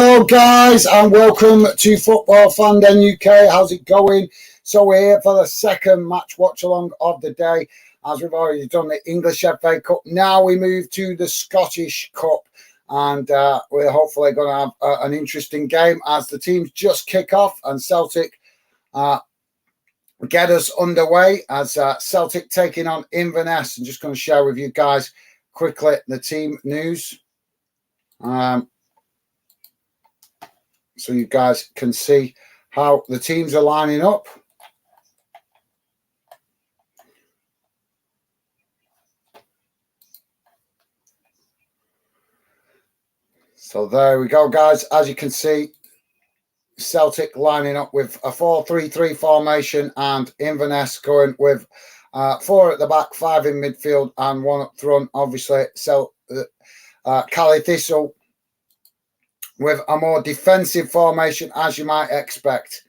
Hello guys and welcome to Football Fan Den UK. How's it going? So we're here for the second match watch along of the day, as we've already done the English FA Cup. Now we move to the Scottish Cup, and we're hopefully going to have an interesting game as the teams just kick off and Celtic get us underway as Celtic taking on Inverness. I'm just going to share with you guys quickly the team news. So you guys can see how the teams are lining up. So there we go, guys. As you can see, Celtic lining up with a 4-3-3 formation and Inverness going with 4 at the back, 5 in midfield and 1 up front. Obviously, Cali Thistle with a more defensive formation, as you might expect.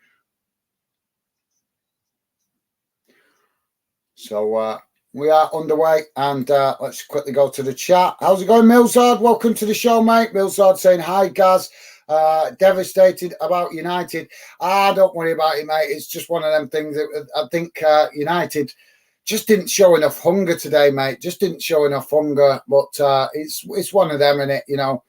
So we are underway, and let's quickly go to the chat. How's it going, Millsard? Welcome to the show, mate. Millsard saying, hi, Gaz. Devastated about United. Don't worry about it, mate. It's just one of them things that I think United just didn't show enough hunger today, mate. Just didn't show enough hunger, but it's one of them, innit, you know.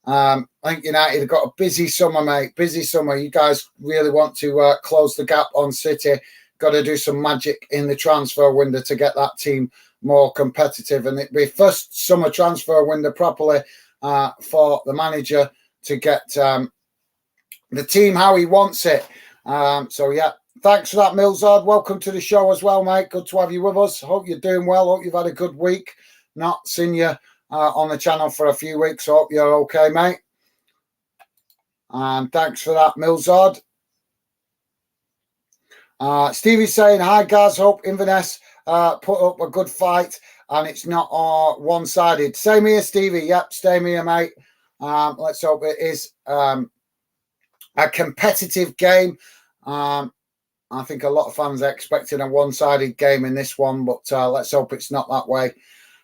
I think United have got a busy summer, mate. Busy summer. You guys really want to close the gap on City. Got to do some magic in the transfer window to get that team more competitive. And it'd be first summer transfer window properly for the manager to get the team how he wants it. So, yeah, thanks for that, Millsard. Welcome to the show as well, mate. Good to have you with us. Hope you're doing well. Hope you've had a good week. Not seen you on the channel for a few weeks. Hope you're okay, mate. And thanks for that, Millsard. Stevie's saying, hi, guys. Hope Inverness put up a good fight and it's not one-sided. Same here, Stevie. Yep, same here, mate. Let's hope it is a competitive game. I think a lot of fans are expecting a one-sided game in this one, but let's hope it's not that way.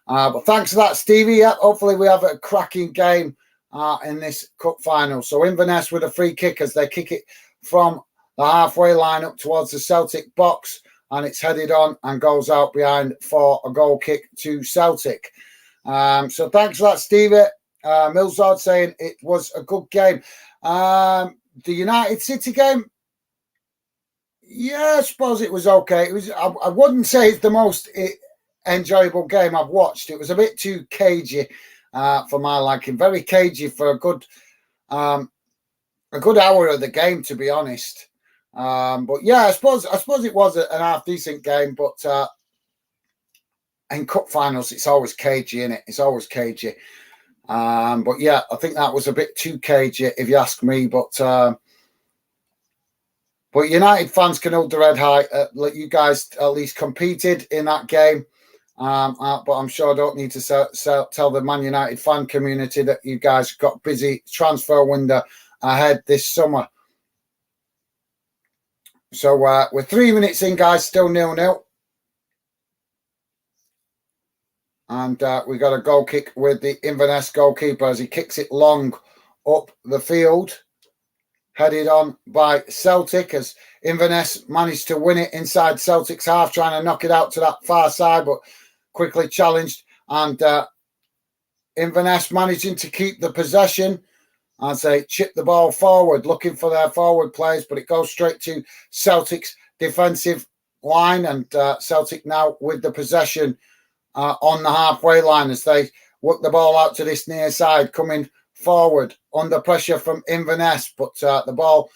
But thanks for that, Stevie. Yeah, hopefully we have a cracking game in this cup final. So Inverness with a free kick as they kick it from the halfway line up towards the Celtic box, and it's headed on and goes out behind for a goal kick to Celtic. So thanks for that, Stevie. Millsard saying it was a good game. The United City game, yeah, I suppose it was okay. It was. I wouldn't say it's the most enjoyable game I've watched. It was a bit too cagey for my liking. Very cagey for a good hour of the game, to be honest. But yeah, I suppose it was an half decent game. But in cup finals, it's always cagey, isn't it? It's always cagey. But yeah, I think that was a bit too cagey, if you ask me. But United fans can hold their head high. You guys at least competed in that game. But I'm sure I don't need to tell the Man United fan community that you guys got busy transfer window ahead this summer. So we're 3 minutes in, guys, still 0-0. And we got a goal kick with the Inverness goalkeeper as he kicks it long up the field. Headed on by Celtic as Inverness managed to win it inside Celtic's half, trying to knock it out to that far side, but quickly challenged. And Inverness managing to keep the possession as they chip the ball forward, looking for their forward players, but it goes straight to Celtic's defensive line. And Celtic now with the possession on the halfway line as they work the ball out to this near side, coming forward under pressure from Inverness, but the ball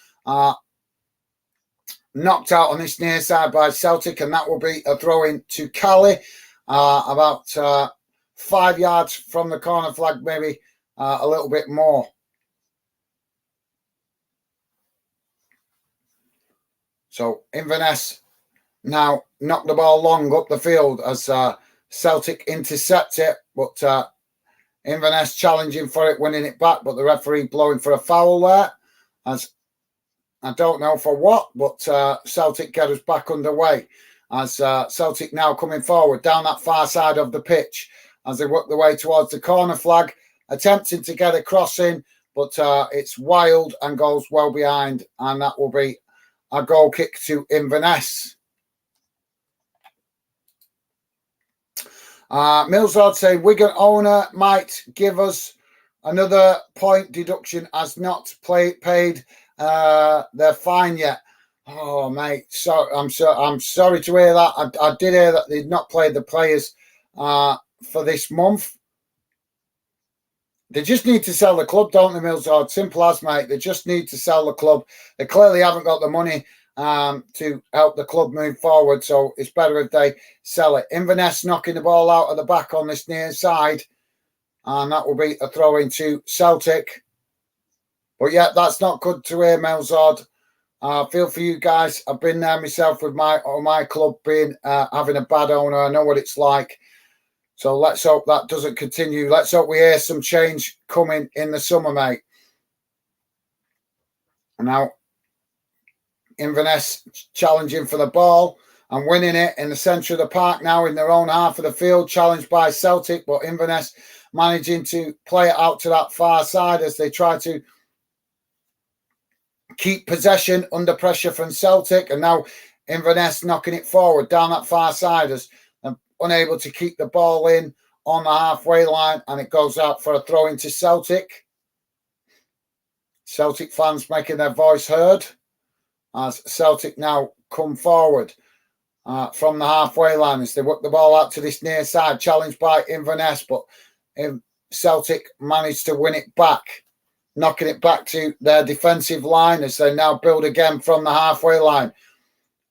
knocked out on this near side by Celtic, and that will be a throw-in to Cali, about 5 yards from the corner flag, maybe a little bit more. So Inverness now knock the ball long up the field as Celtic intercept it, but Inverness challenging for it, winning it back, but the referee blowing for a foul there. As I don't know for what, but Celtic get us back underway. As Celtic now coming forward down that far side of the pitch as they work their way towards the corner flag, attempting to get a cross in, but it's wild and goes well behind, and that will be a goal kick to Inverness. Millsard say Wigan owner might give us another point deduction as not paid their fine yet. Oh mate, so I'm sorry to hear that. I did hear that they'd not played the players for this month. They just need to sell the club, don't they, Millsard? Simple as, mate. They just need to sell the club. They clearly haven't got the money to help the club move forward, so it's better if they sell it. Inverness knocking the ball out of the back on this near side, and that will be a throw into Celtic. But yeah, that's not good to hear, Millsard. Feel for you guys. I've been there myself with my club being having a bad owner. I know what it's like. So let's hope that doesn't continue. Let's hope we hear some change coming in the summer, mate. Now, Inverness challenging for the ball and winning it in the centre of the park now in their own half of the field, challenged by Celtic, but Inverness managing to play it out to that far side as they try to keep possession under pressure from Celtic, and now Inverness knocking it forward down that far side as unable to keep the ball in on the halfway line, and it goes out for a throw into Celtic. Celtic fans making their voice heard as Celtic now come forward from the halfway line as they work the ball out to this near side, challenged by Inverness, but Celtic managed to win it back, knocking it back to their defensive line as they now build again from the halfway line.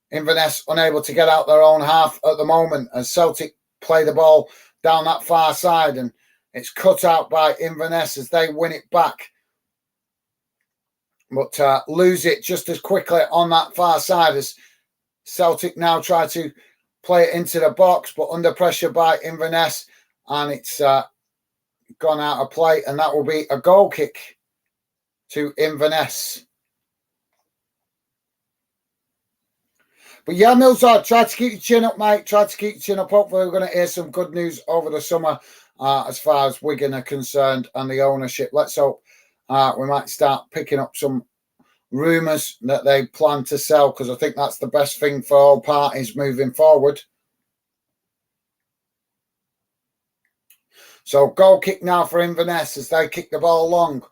Inverness unable to get out their own half at the moment as Celtic play the ball down that far side, and it's cut out by Inverness as they win it back, but lose it just as quickly on that far side as Celtic now try to play it into the box, but under pressure by Inverness, and it's gone out of play, and that will be a goal kick to Inverness. But yeah, Millsard, try to keep your chin up, mate. Try to keep your chin up. Hopefully we're going to hear some good news over the summer as far as Wigan are concerned and the ownership. Let's hope we might start picking up some rumours that they plan to sell, because I think that's the best thing for all parties moving forward. So goal kick now for Inverness as they kick the ball long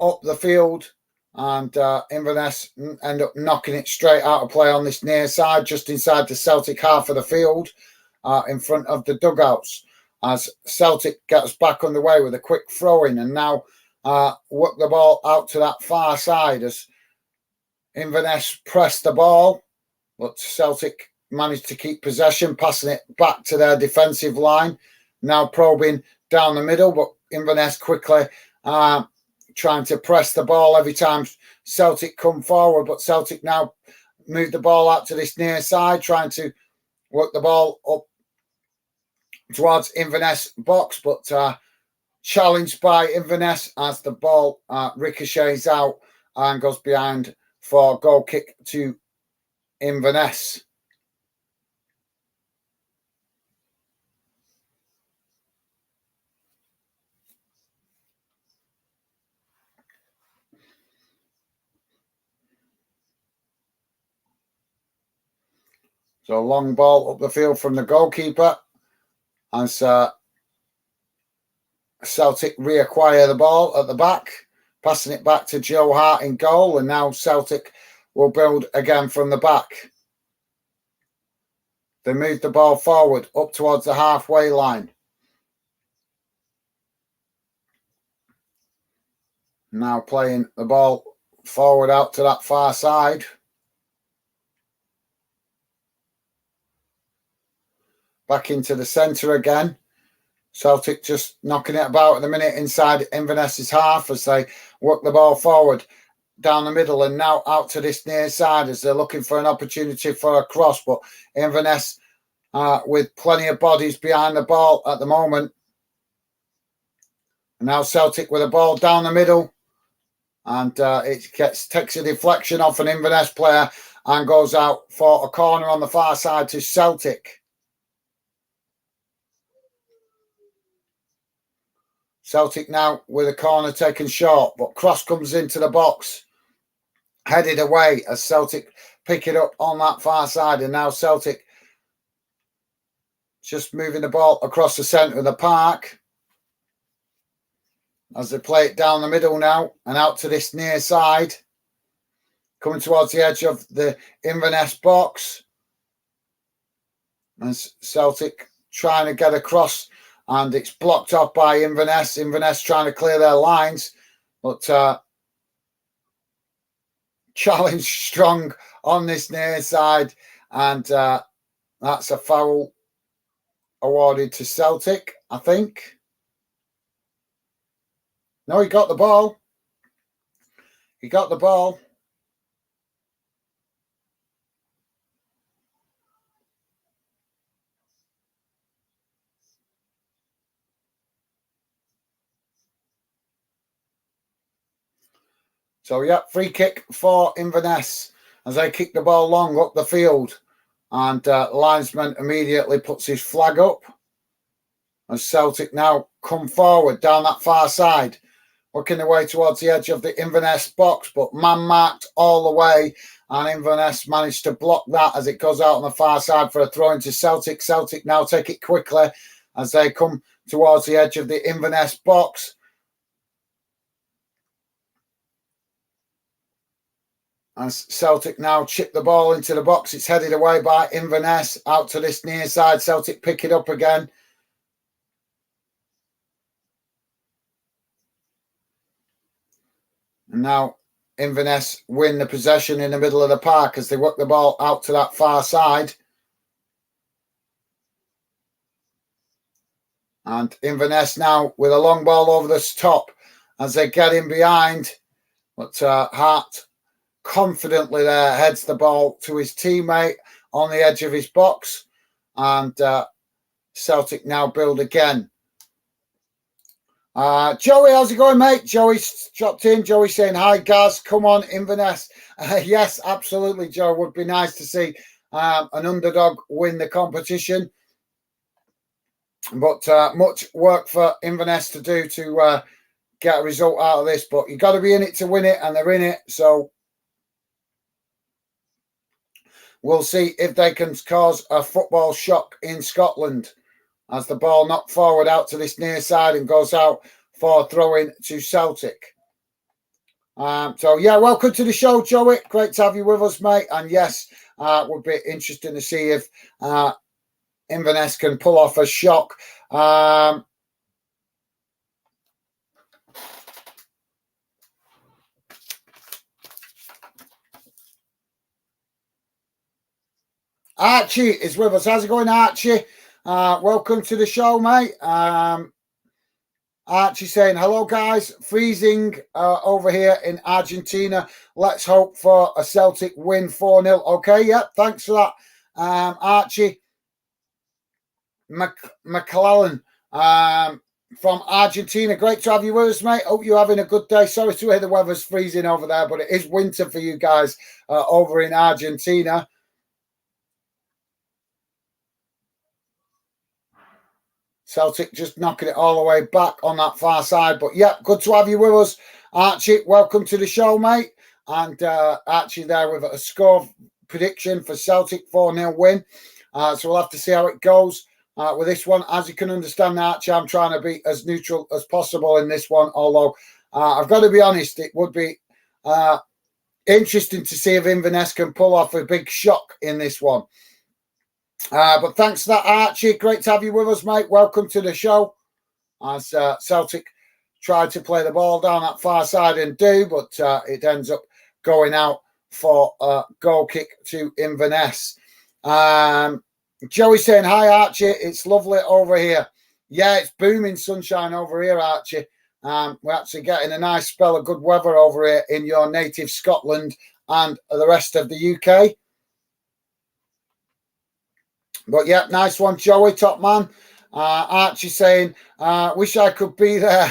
up the field, and Inverness end up knocking it straight out of play on this near side, just inside the Celtic half of the field, in front of the dugouts, as Celtic gets back underway with a quick throw-in, and now work the ball out to that far side as Inverness press the ball, but Celtic managed to keep possession, passing it back to their defensive line, now probing down the middle, but Inverness quickly trying to press the ball every time Celtic come forward, but Celtic now move the ball out to this near side, trying to work the ball up towards Inverness box, but challenged by Inverness as the ball ricochets out and goes behind for goal kick to Inverness. So long ball up the field from the goalkeeper as Celtic reacquire the ball at the back, passing it back to Joe Hart in goal, and now Celtic will build again from the back. They move the ball forward up towards the halfway line. Now playing the ball forward out to that far side. Back into the centre again. Celtic just knocking it about at the minute inside Inverness's half as they work the ball forward down the middle and now out to this near side as they're looking for an opportunity for a cross. But Inverness with plenty of bodies behind the ball at the moment. And now Celtic with the ball down the middle, and it takes a deflection off an Inverness player and goes out for a corner on the far side to Celtic. Celtic now with a corner taken short, but cross comes into the box, headed away as Celtic pick it up on that far side, and now Celtic just moving the ball across the centre of the park as they play it down the middle now and out to this near side, coming towards the edge of the Inverness box. As Celtic trying to get across, and it's blocked off by Inverness. Inverness trying to clear their lines, but challenge strong on this near side, and that's a foul awarded to Celtic, I think. No, he got the ball. He got the ball. So, yeah, free kick for Inverness as they kick the ball long up the field. And linesman immediately puts his flag up. As Celtic now come forward down that far side, working their way towards the edge of the Inverness box, but man-marked all the way. And Inverness managed to block that as it goes out on the far side for a throw into Celtic. Celtic now take it quickly as they come towards the edge of the Inverness box. As Celtic now chip the ball into the box, it's headed away by Inverness out to this near side. Celtic pick it up again. And now Inverness win the possession in the middle of the park as they work the ball out to that far side. And Inverness now with a long ball over the top as they get in behind. But Hart confidently there heads the ball to his teammate on the edge of his box. And Celtic now build again. Joey, how's it going, mate? Joey's dropped in. Joey saying, hi, Gaz. Come on, Inverness. Yes, absolutely, Joe. Would be nice to see an underdog win the competition. But much work for Inverness to do to get a result out of this. But you've got to be in it to win it, and they're in it. So we'll see if they can cause a football shock in Scotland as the ball knocked forward out to this near side and goes out for throwing to Celtic. So, yeah, welcome to the show, Joey. Great to have you with us, mate. And, yes, would be interesting to see if Inverness can pull off a shock. Archie is with us. How's it going, Archie? Welcome to the show, mate. Archie saying, hello, guys. Freezing over here in Argentina. Let's hope for a Celtic win 4-0. Okay, yeah, thanks for that, Archie. McClellan from Argentina. Great to have you with us, mate. Hope you're having a good day. Sorry to hear the weather's freezing over there, but it is winter for you guys over in Argentina. Celtic just knocking it all the way back on that far side. But, yeah, good to have you with us, Archie. Welcome to the show, mate. And Archie there with a score prediction for Celtic 4-0 win. So we'll have to see how it goes with this one. As you can understand, Archie, I'm trying to be as neutral as possible in this one. Although, I've got to be honest, it would be interesting to see if Inverness can pull off a big shock in this one. But thanks for that, Archie. Great to have you with us, mate. Welcome to the show. As Celtic tried to play the ball down that far side and do, but it ends up going out for a goal kick to Inverness. Joey saying, hi, Archie. It's lovely over here. Yeah, it's booming sunshine over here, Archie. We're actually getting a nice spell of good weather over here in your native Scotland and the rest of the UK. But, yeah, nice one, Joey, top man. Archie saying, wish I could be there.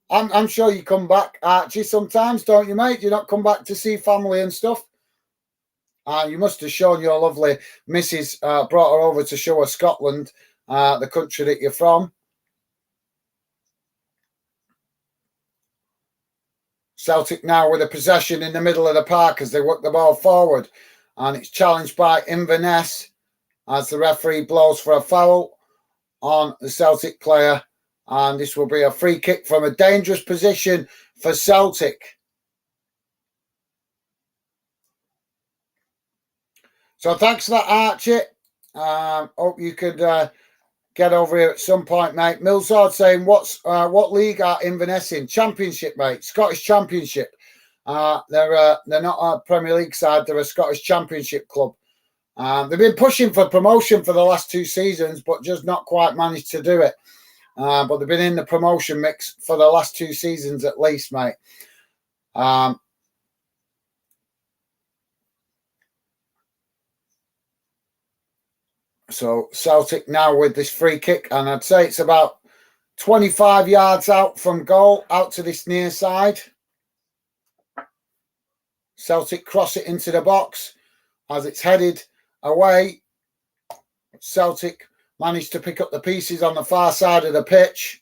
I'm sure you come back, Archie, sometimes, don't you, mate? You not come back to see family and stuff? You must have shown your lovely missus, brought her over to show her Scotland, the country that you're from. Celtic now with a possession in the middle of the park as they work the ball forward. And it's challenged by INVERNESS as the referee blows for a foul on the Celtic player. And this will be a free kick from a dangerous position for Celtic. So thanks for that, Archie. Hope you could get over here at some point, mate. Millsard saying, what league are Inverness in? Championship, mate. Scottish Championship. They're not a Premier League side. They're a Scottish Championship club. They've been pushing for promotion for the last 2 seasons, but just not quite managed to do it. But they've been in the promotion mix for the last 2 seasons at least, mate. So Celtic now with this free kick, and I'd say it's about 25 yards out from goal, out to this near side. Celtic cross it into the box as it's headed away. Celtic managed to pick up the pieces on the far side of the pitch.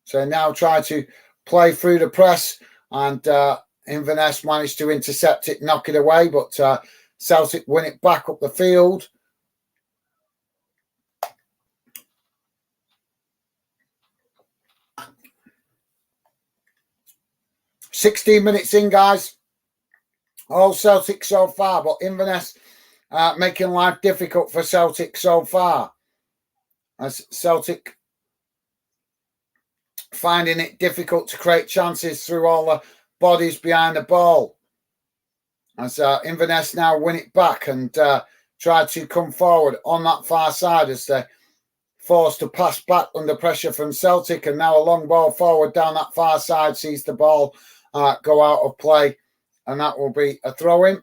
So now try to play through the press, and Inverness managed to intercept it, knock it away, but Celtic win it back up the field. "16 minutes in, guys. All Celtic so far, but Inverness making life difficult for Celtic so far. As Celtic finding it difficult to create chances through all the bodies behind the ball. As Inverness now win it back and try to come forward on that far side as they're forced to pass back under pressure from Celtic, and now a long ball forward down that far side sees the ball go out of play, and that will be a throw-in.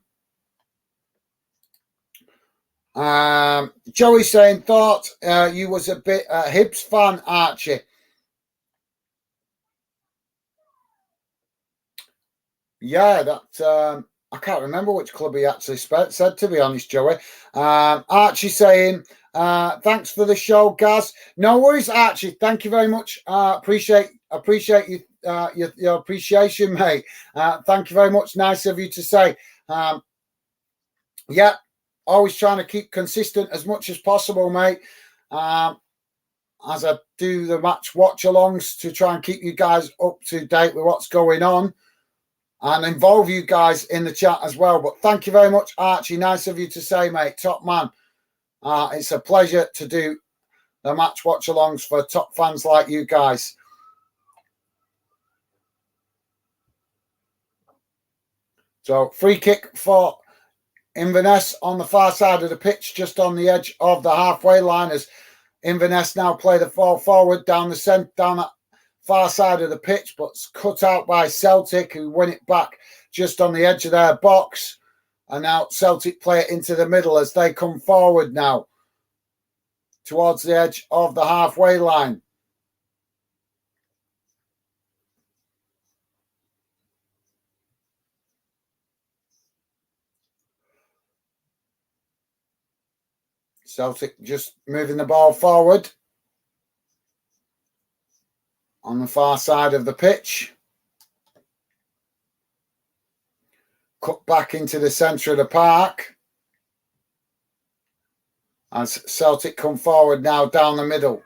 Joey saying, thought you was a bit Hibs fan, Archie. Yeah, that I can't remember which club he actually said, to be honest, Joey. Archie saying, thanks for the show, Gaz. No worries, Archie. Thank you very much. Appreciate you, your appreciation, mate. Thank you very much. Nice of you to say. Yeah, always trying to keep consistent as much as possible, mate. As I do the match watch-alongs to try and keep you guys up to date with what's going on and involve you guys in the chat as well. But thank you very much, Archie. Nice of you to say, mate. Top man. It's a pleasure to do the match watch-alongs for top fans like you guys. So free kick for Inverness on the far side of the pitch, just on the edge of the halfway line, as Inverness now play the ball forward down that far side of the pitch, but it's cut out by Celtic, who win it back just on the edge of their box. And now Celtic play it into the middle as they come forward now towards the edge of the halfway line. Celtic just moving the ball forward on the far side of the pitch. Cut back into the centre of the park as Celtic come forward now down the middle.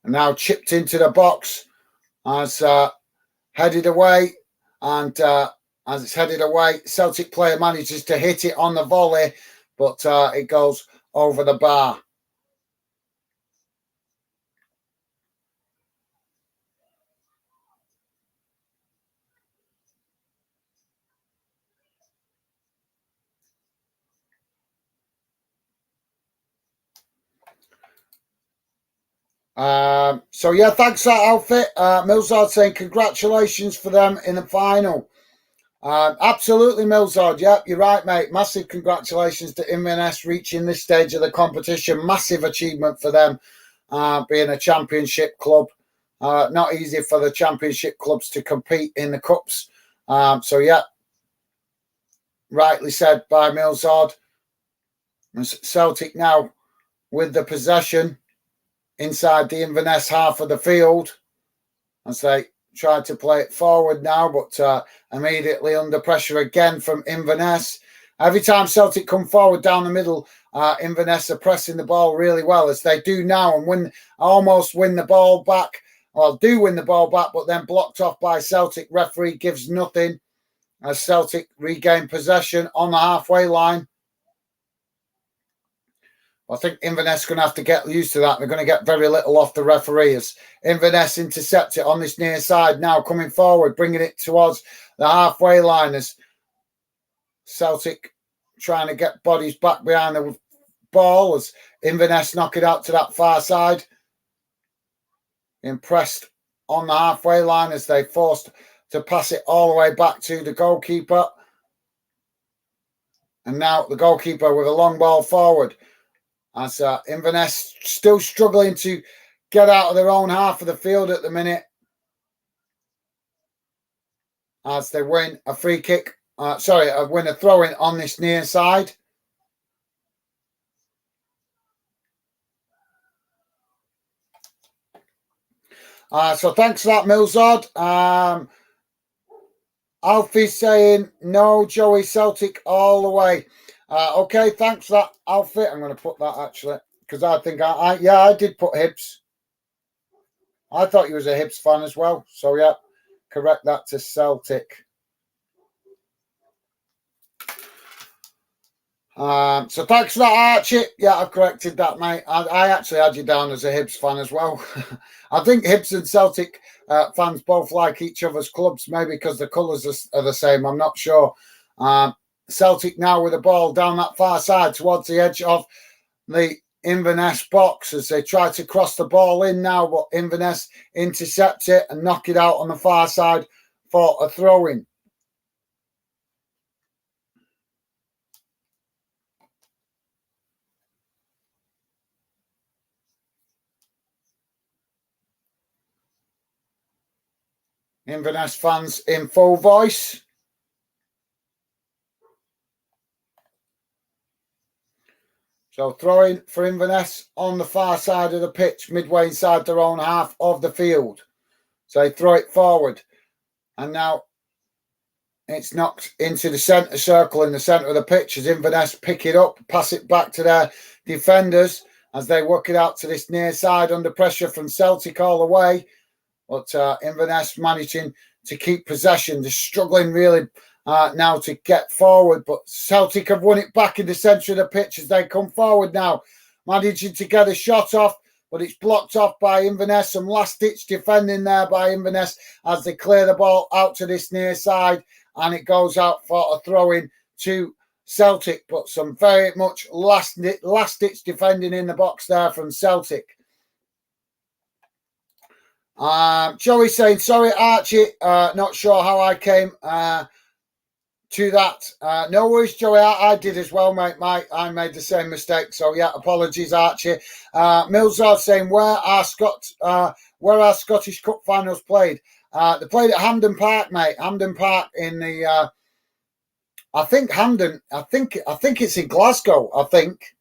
And now chipped into the box as headed away. And as it's headed away, Celtic player manages to hit it on the volley, but it goes over the bar. So yeah, thanks for that outfit. Millsard saying congratulations for them in the final. Absolutely, Millsard. Yep, you're right, mate. Massive congratulations to Inverness reaching this stage of the competition. Massive achievement for them, being a championship club. Not easy for the championship clubs to compete in the cups. So yeah, rightly said by Millsard. Celtic now with the possession inside the Inverness half of the field as they tried to play it forward now, but immediately under pressure again from Inverness. Every time Celtic come forward down the middle, Inverness are pressing the ball really well, as they do now, and almost win the ball back. Well, do win the ball back, but then blocked off by Celtic. Referee gives nothing as Celtic regain possession on the halfway line. I think Inverness are going to have to get used to that. They're going to get very little off the referee as Inverness intercept it on this near side now, coming forward, bringing it towards the halfway line as Celtic trying to get bodies back behind the ball as Inverness knock it out to that far side. Impressed on the halfway line as they forced to pass it all the way back to the goalkeeper. And now the goalkeeper with a long ball forward. As Inverness still struggling to get out of their own half of the field at the minute. As they win a free kick. Win a throw-in on this near side. So thanks for that, Millsard. Alfie's saying, no, Joey, Celtic all the way. Okay, thanks for that, Alfie. I'm going to put that, actually, because I think I did put Hibs. I thought you was a Hibs fan as well. So, yeah, correct that to Celtic. So thanks for that, Archie. Yeah, I've corrected that, mate. I actually had you down as a Hibs fan as well. I think Hibs and Celtic fans both like each other's clubs, maybe because the colours are the same. I'm not sure. Celtic now with the ball down that far side towards the edge of the Inverness box as they try to cross the ball in now, but Inverness intercept it and knock it out on the far side for a throw-in. Inverness fans in full voice. So throwing for Inverness on the far side of the pitch, midway inside their own half of the field. So they throw it forward. And now it's knocked into the centre circle in the centre of the pitch as Inverness pick it up, pass it back to their defenders as they work it out to this near side under pressure from Celtic all the way. But Inverness managing to keep possession. They're struggling really now to get forward. But Celtic have won it back in the centre of the pitch as they come forward now. Managing to get a shot off, but it's blocked off by Inverness. Some last-ditch defending there by Inverness as they clear the ball out to this near side. And it goes out for a throw-in to Celtic. But some very much last-ditch defending in the box there from Celtic. Joey saying, sorry, Archie, not sure how I came to that. No worries, Joey, I did as well, mate. I made the same mistake, so yeah, apologies, Archie. Millsard saying, where are Scottish Cup finals played? They played at Hampden Park, mate. Hampden Park in the, I think it's in Glasgow, I think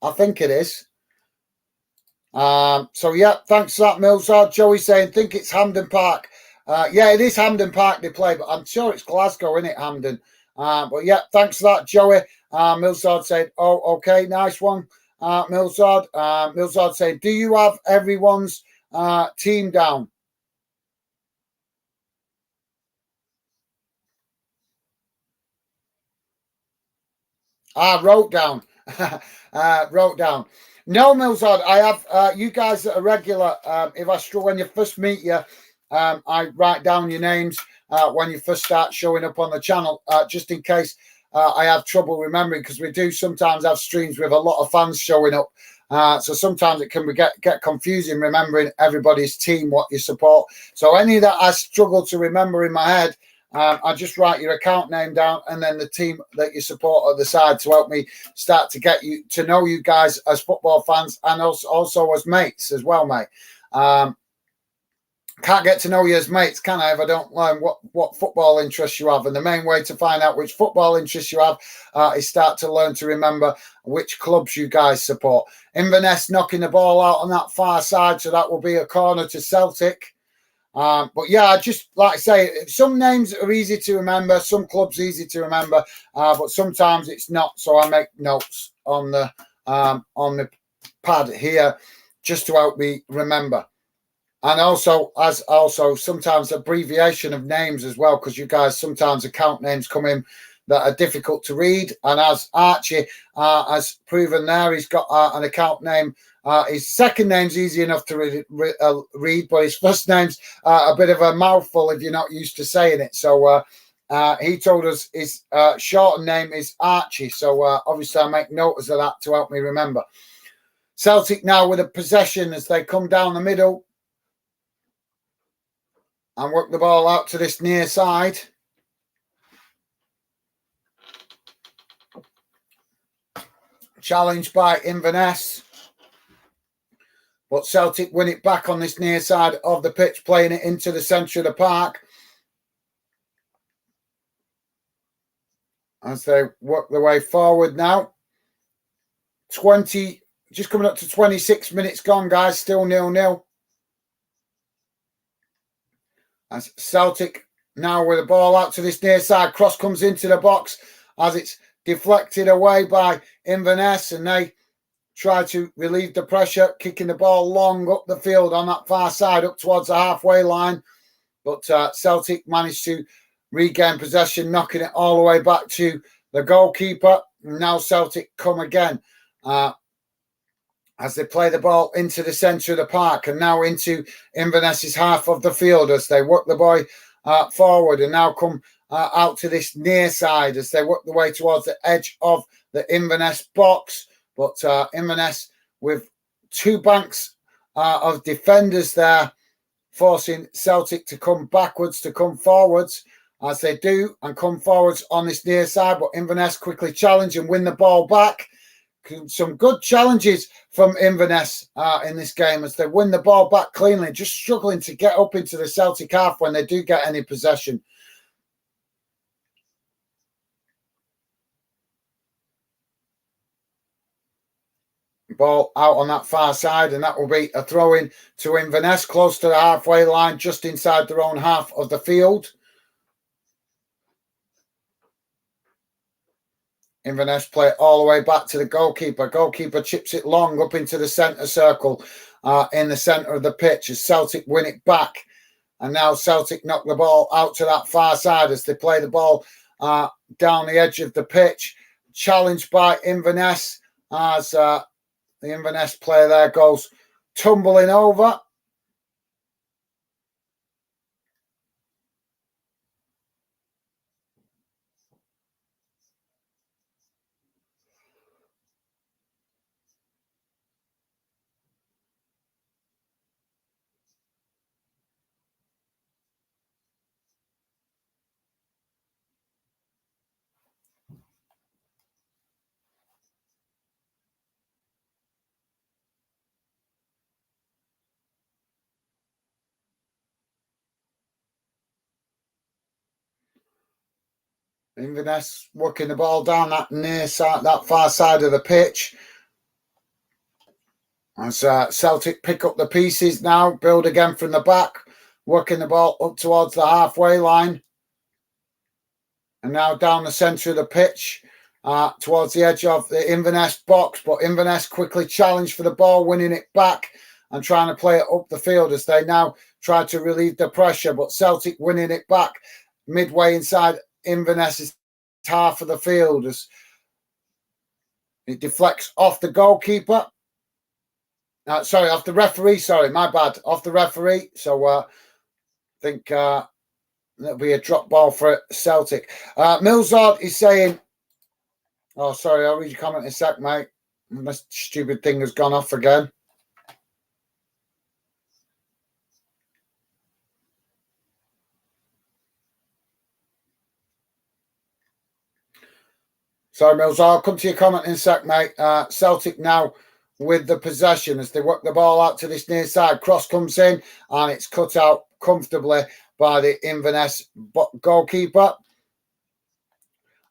it is. So yeah, thanks for that, Millsard. Joey saying, think it's Hampden Park. Yeah, it is Hampden Park they play, but I'm sure it's Glasgow, isn't it, Hampden? But yeah, thanks for that, Joey. Millsard said, oh, okay, nice one, Millsard. Millsard saying, do you have everyone's team down? Wrote down. Wrote down. No, Millsard, I have you guys that are regular. If I struggle when you first meet you, I write down your names when you first start showing up on the channel, just in case I have trouble remembering, because we do sometimes have streams with a lot of fans showing up. So sometimes it can get confusing remembering everybody's team, what you support. So any that I struggle to remember in my head, I just write your account name down and then the team that you support at the side to help me start to get you to know you guys as football fans and also as mates as well, mate. Can't get to know you as mates, can I, if I don't learn what football interests you have? And the main way to find out which football interests you have is start to learn to remember which clubs you guys support. Inverness knocking the ball out on that far side, so that will be a corner to Celtic. But yeah, I just like I say, some names are easy to remember, some clubs easy to remember, but sometimes it's not. So I make notes on the pad here just to help me remember. And also sometimes abbreviation of names as well, because you guys sometimes account names come in that are difficult to read. And as Archie has proven there, he's got an account name. His second name's easy enough to read, but his first name's a bit of a mouthful if you're not used to saying it. So he told us his shortened name is Archie. So obviously I make notes of that to help me remember. Celtic now with a possession as they come down the middle and work the ball out to this near side. Challenged by Inverness. But Celtic win it back on this near side of the pitch, playing it into the centre of the park. As they work their way forward now. Just coming up to 26 minutes gone, guys. Still 0-0. As Celtic now with the ball out to this near side. Cross comes into the box as it's deflected away by Inverness, and they try to relieve the pressure, kicking the ball long up the field on that far side up towards the halfway line. But Celtic managed to regain possession, knocking it all the way back to the goalkeeper. And now Celtic come again as they play the ball into the centre of the park and now into Inverness's half of the field as they work the boy forward and now come out to this near side as they work the way towards the edge of the Inverness box. But Inverness with two banks of defenders there, forcing Celtic to come backwards, to come forwards as they do and come forwards on this near side. But Inverness quickly challenge and win the ball back. Some good challenges from Inverness in this game as they win the ball back cleanly, just struggling to get up into the Celtic half when they do get any possession. Ball out on that far side, and that will be a throw-in to Inverness close to the halfway line, just inside their own half of the field. Inverness play it all the way back to the goalkeeper. Goalkeeper chips it long up into the centre circle in the centre of the pitch as Celtic win it back. And now Celtic knock the ball out to that far side as they play the ball down the edge of the pitch. Challenged by Inverness as the Inverness player there goes tumbling over. Inverness working the ball down that near side, that far side of the pitch. As Celtic pick up the pieces now, build again from the back, working the ball up towards the halfway line. And now down the centre of the pitch, towards the edge of the Inverness box. But Inverness quickly challenged for the ball, winning it back and trying to play it up the field as they now try to relieve the pressure. But Celtic winning it back midway inside Inverness's half of the field as it deflects off the goalkeeper. Sorry, off the referee. Sorry, my bad. Off the referee. So I think that'll be a drop ball for Celtic. Millsard is saying, oh, sorry, I'll read your comment in a sec, mate. This stupid thing has gone off again. Sorry, Mills. I'll come to your comment in a sec, mate. Celtic now with the possession as they work the ball out to this near side. Cross comes in and it's cut out comfortably by the Inverness goalkeeper.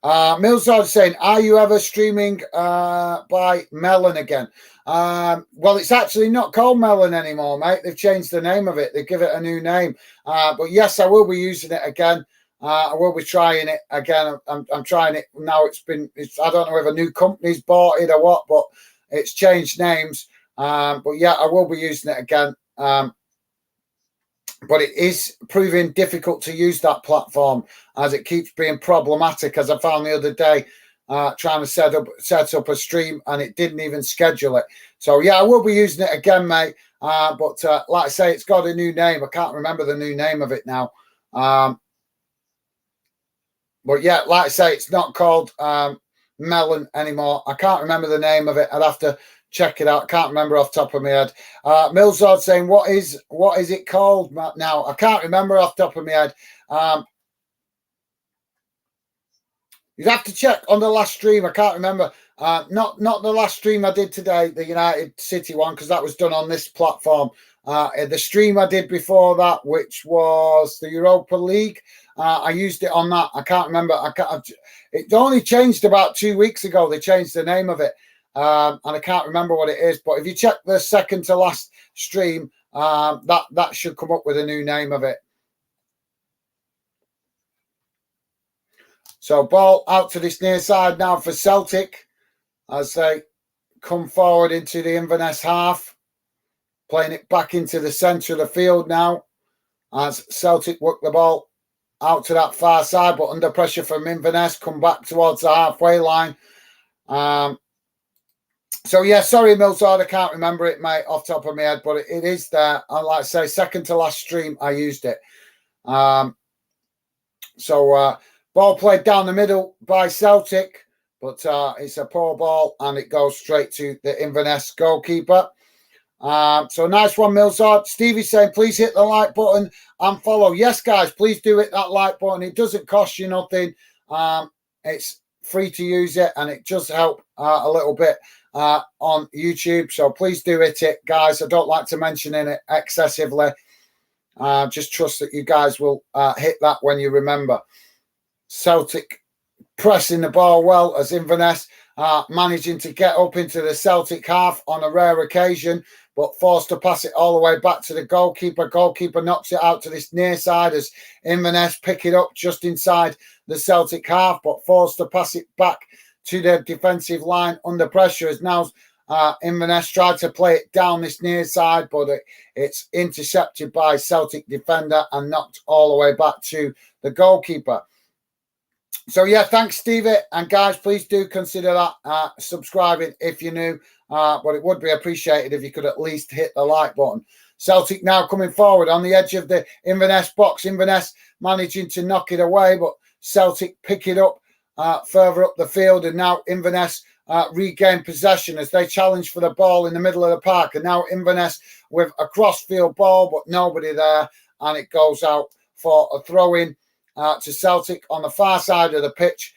Millsard saying, are you ever streaming by Melon again? Well, it's actually not called Melon anymore, mate. They've changed the name of it. They give it a new name. But yes, I will be using it again. I will be trying it again. I'm trying it now. I don't know if a new company's bought it or what, but it's changed names. But yeah, I will be using it again. But it is proving difficult to use that platform as it keeps being problematic, as I found the other day, trying to set up a stream, and it didn't even schedule it. So yeah, I will be using it again, mate. But like I say, it's got a new name. I can't remember the new name of it now. But yeah, like I say, it's not called Melon anymore. I can't remember the name of it. I'd have to check it out. I can't remember off the top of my head. Millsard saying, what is it called now? I can't remember off the top of my head. You'd have to check on the last stream. I can't remember. Not the last stream I did today, the United City one, because that was done on this platform. The stream I did before that, which was the Europa League, I used it on that. I can't remember. It only changed about 2 weeks ago. They changed the name of it. And I can't remember what it is. But if you check the second to last stream, that should come up with a new name of it. So ball out to this near side now for Celtic as they come forward into the Inverness half. Playing it back into the centre of the field now as Celtic work the ball out to that far side, but under pressure from Inverness, come back towards the halfway line. So, yeah, sorry, Millsard, I can't remember it, mate, off the top of my head, but it is there. And like I say, second to last stream, I used it. So, ball played down the middle by Celtic, but it's a poor ball, and it goes straight to the Inverness goalkeeper. So nice one, Millsard. Stevie's saying, please hit the like button and follow. Yes, guys, please do hit that like button. It doesn't cost you nothing. It's free to use it, and it does help a little bit on YouTube. So please do hit it, guys. I don't like to mention it excessively. Just trust that you guys will hit that when you remember. Celtic pressing the ball well as Inverness managing to get up into the Celtic half on a rare occasion, but forced to pass it all the way back to the goalkeeper. Goalkeeper knocks it out to this near side as Inverness pick it up just inside the Celtic half, but forced to pass it back to their defensive line under pressure as now Inverness tried to play it down this near side, but it's intercepted by Celtic defender and knocked all the way back to the goalkeeper. So, yeah, thanks, Stevie. And, guys, please do consider that subscribing if you're new. But it would be appreciated if you could at least hit the like button. Celtic now coming forward on the edge of the Inverness box. Inverness managing to knock it away, but Celtic pick it up further up the field. And now Inverness regain possession as they challenge for the ball in the middle of the park. And now Inverness with a cross-field ball, but nobody there. And it goes out for a throw-in. To Celtic on the far side of the pitch,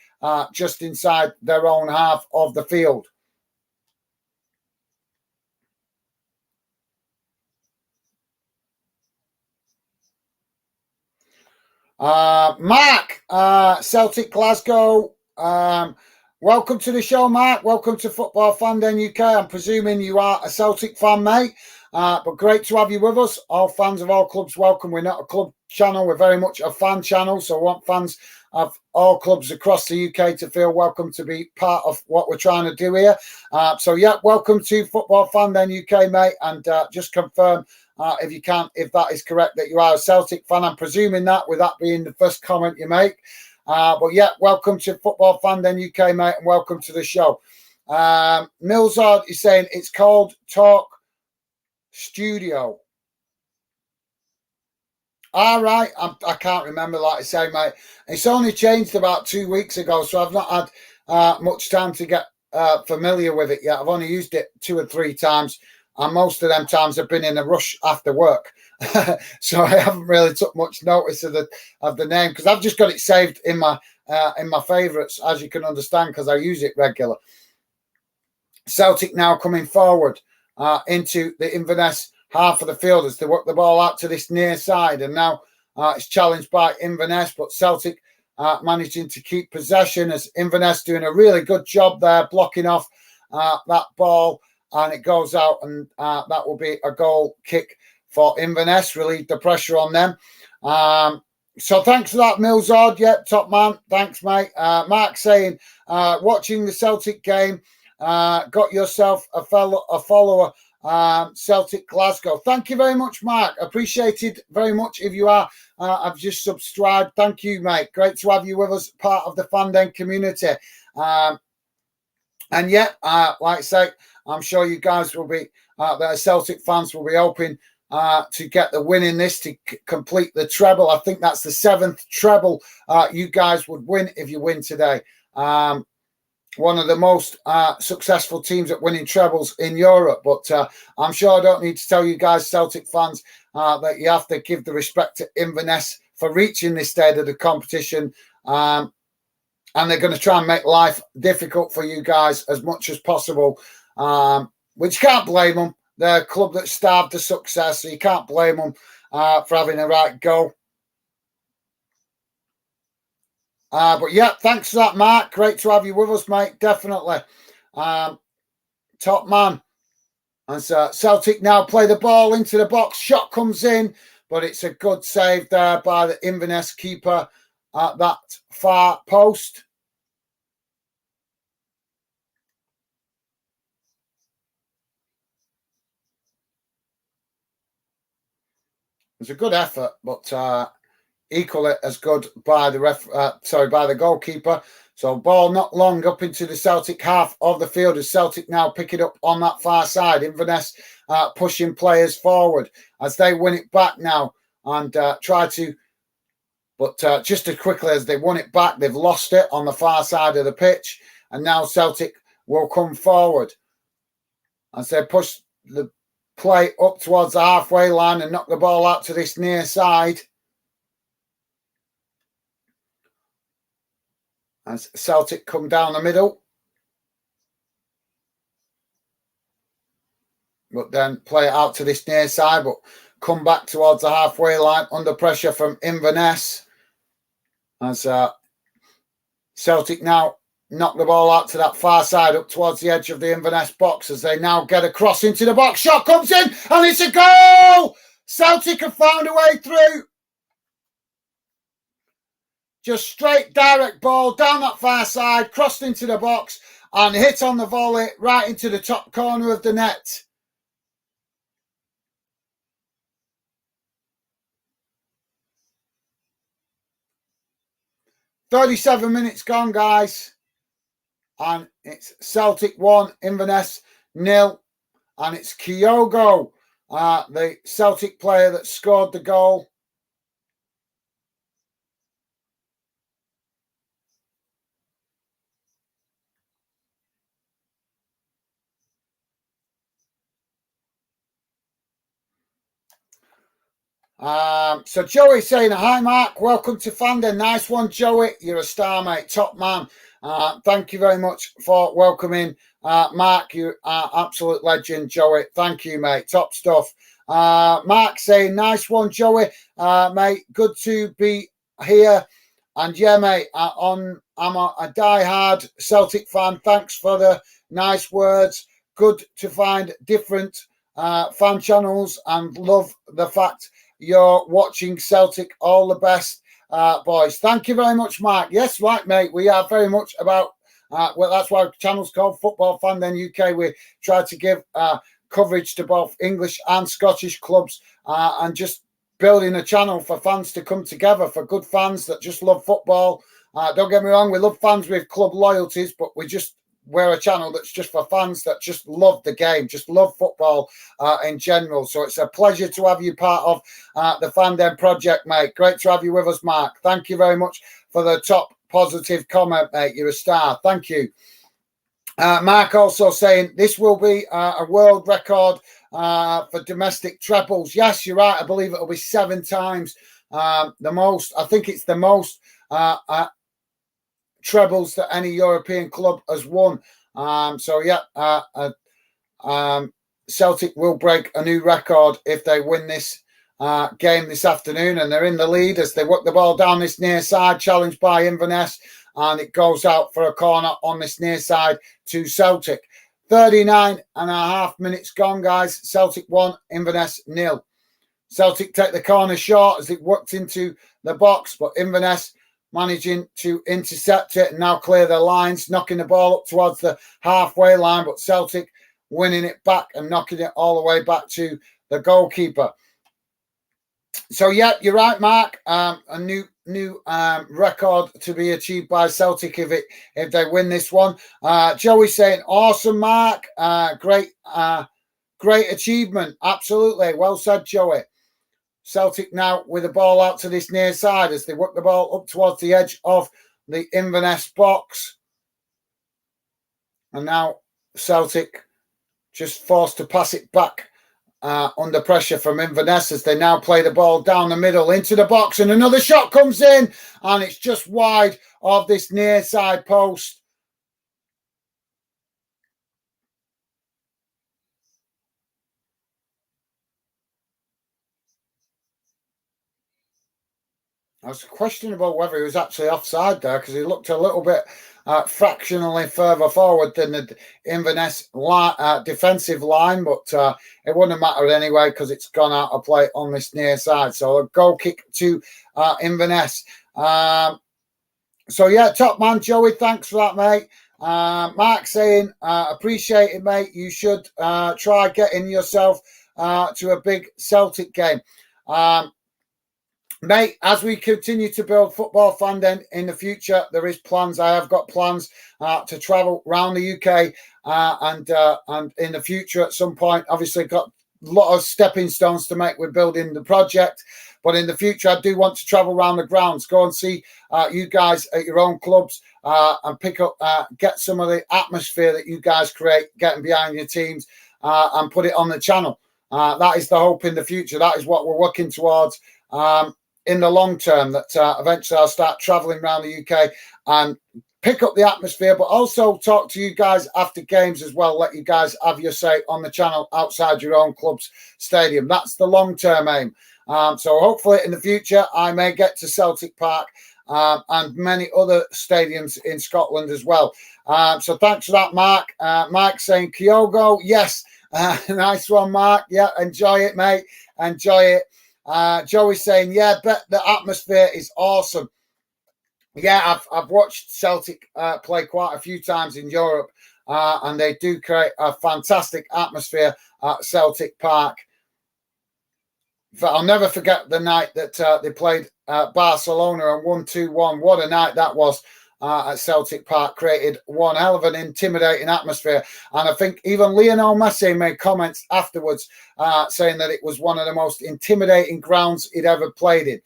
just inside their own half of the field. Mark, Celtic Glasgow. Welcome to the show, Mark. Welcome to Football Fan Den UK. I'm presuming you are a Celtic fan, mate. But great to have you with us. All fans of all clubs, welcome. We're not a club channel. We're very much a fan channel. So I want fans of all clubs across the UK to feel welcome to be part of what we're trying to do here. So, yeah, welcome to Football Fan Den UK, mate. And just confirm, if you can, if that is correct, that you are a Celtic fan. I'm presuming that, with that being the first comment you make. But, yeah, welcome to Football Fan Den UK, mate, and welcome to the show. Millsard is saying it's called Talk Studio. All right, I can't remember, like I say, mate. It's only changed about 2 weeks ago, so I've not had much time to get familiar with it yet. I've only used it 2 or 3 times, and most of them times I've been in a rush after work. So I haven't really took much notice of the name, because I've just got it saved in my favourites, as you can understand, because I use it regular. Celtic now coming forward into the Inverness half of the field as they work the ball out to this near side, and now it's challenged by Inverness, but Celtic managing to keep possession as Inverness doing a really good job there, blocking off that ball, and it goes out, and that will be a goal kick for Inverness, relieve the pressure on them. So thanks for that, Millsard. Yep, top man. Thanks, mate. Mark saying, watching the Celtic game, got yourself a follower, Celtic Glasgow. Thank you very much, Mark. Appreciated very much if you are. I've just subscribed. Thank you, mate. Great to have you with us, part of the Fanden community. And yeah, like I say, I'm sure you guys will be, the Celtic fans will be hoping to get the win in this to complete the treble. I think that's the 7th treble you guys would win if you win today. One of the most successful teams at winning trebles in Europe. But I'm sure I don't need to tell you guys, Celtic fans, that you have to give the respect to Inverness for reaching this stage of the competition. And they're going to try and make life difficult for you guys as much as possible, which you can't blame them. They're a club that starved to success, so you can't blame them for having a right go. But yeah, thanks for that, Mark. Great to have you with us, mate. Definitely. Top man. And so Celtic now play the ball into the box. Shot comes in, but it's a good save there by the Inverness keeper at that far post. It was a good effort, but equally as good by the by the goalkeeper. So ball not long up into the Celtic half of the field as Celtic now pick it up on that far side. Inverness pushing players forward as they win it back now and try to, but just as quickly as they won it back, they've lost it on the far side of the pitch, and now Celtic will come forward as they push the play up towards the halfway line and knock the ball out to this near side. As Celtic come down the middle. But then play it out to this near side, but come back towards the halfway line under pressure from Inverness. As Celtic now knock the ball out to that far side up towards the edge of the Inverness box as they now get across into the box. Shot comes in and it's a goal! Celtic have found a way through. Just straight direct ball down that far side, crossed into the box and hit on the volley right into the top corner of the net. "37 minutes gone, guys. And it's Celtic 1, Inverness 0. And it's Kyogo, the Celtic player that scored the goal. So Joey saying, "Hi Mark, welcome to Fanden." Nice one, Joey. You're a star, mate. Top man. Thank you very much for welcoming Mark. You're an absolute legend, Joey. Thank you, mate. Top stuff. Mark saying, "Nice one, Joey." Mate, good to be here. And yeah, mate, I'm a die-hard Celtic fan. Thanks for the nice words. Good to find different fan channels and love the fact you're watching Celtic. All the best, boys. Thank you very much, Mark. Yes, right, mate. We are very much about, well, that's why the channel's called Football Fanden UK. We try to give coverage to both English and Scottish clubs and just building a channel for fans to come together, for good fans that just love football. Don't get me wrong, we love fans with club loyalties, but we're a channel that's just for fans that just love the game, just love football in general. So it's a pleasure to have you part of the Fanden project, mate. Great to have you with us, Mark. Thank you very much for the top positive comment, mate. You're a star. Thank you. Mark also saying this will be a world record for domestic trebles. Yes, you're right. I believe it'll be 7 times the most. I think it's the most trebles that any European club has won. So yeah, Celtic will break a new record if they win this game this afternoon, and they're in the lead as they work the ball down this near side, challenged by Inverness, and it goes out for a corner on this near side to Celtic. 39 and a half minutes gone, guys. Celtic 1, Inverness 0. Celtic take the corner short as it worked into the box, but Inverness managing to intercept it and now clear the lines, knocking the ball up towards the halfway line, but Celtic winning it back and knocking it all the way back to the goalkeeper. So, yeah, you're right, Mark. A new record to be achieved by Celtic if they win this one. Joey saying, awesome, Mark. Great achievement. Absolutely. Well said, Joey. Celtic now with the ball out to this near side as they work the ball up towards the edge of the Inverness box. And now Celtic just forced to pass it back under pressure from Inverness as they now play the ball down the middle into the box, and another shot comes in and it's just wide of this near side post. I was questionable whether he was actually offside there because he looked a little bit fractionally further forward than the Inverness defensive line, but it wouldn't have mattered anyway because it's gone out of play on this near side. So a goal kick to Inverness. So, yeah, top man, Joey, thanks for that, mate. Mark saying, appreciate it, mate. You should try getting yourself to a big Celtic game. Mate, as we continue to build football fandom in the future, there is plans. I have got plans to travel around the UK and in the future at some point. Obviously, got a lot of stepping stones to make with building the project. But in the future, I do want to travel around the grounds, go and see you guys at your own clubs and pick up, get some of the atmosphere that you guys create, getting behind your teams and put it on the channel. That is the hope in the future. That is what we're working towards. In the long term, that eventually I'll start traveling around the UK and pick up the atmosphere, but also talk to you guys after games as well. Let you guys have your say on the channel outside your own club's stadium. That's the long-term aim. So hopefully in the future, I may get to Celtic Park and many other stadiums in Scotland as well. So thanks for that, Mark. Mike saying, Kyogo, yes. Nice one, Mark. Yeah, enjoy it, mate. Enjoy it. Joey's saying, yeah, but the atmosphere is awesome. Yeah, I've watched Celtic play quite a few times in Europe, and they do create a fantastic atmosphere at Celtic Park. I'll never forget the night that they played Barcelona and won 2-1. What a night that was at Celtic Park. Created one hell of an intimidating atmosphere. And I think even Lionel Messi made comments afterwards saying that it was one of the most intimidating grounds he'd ever played in.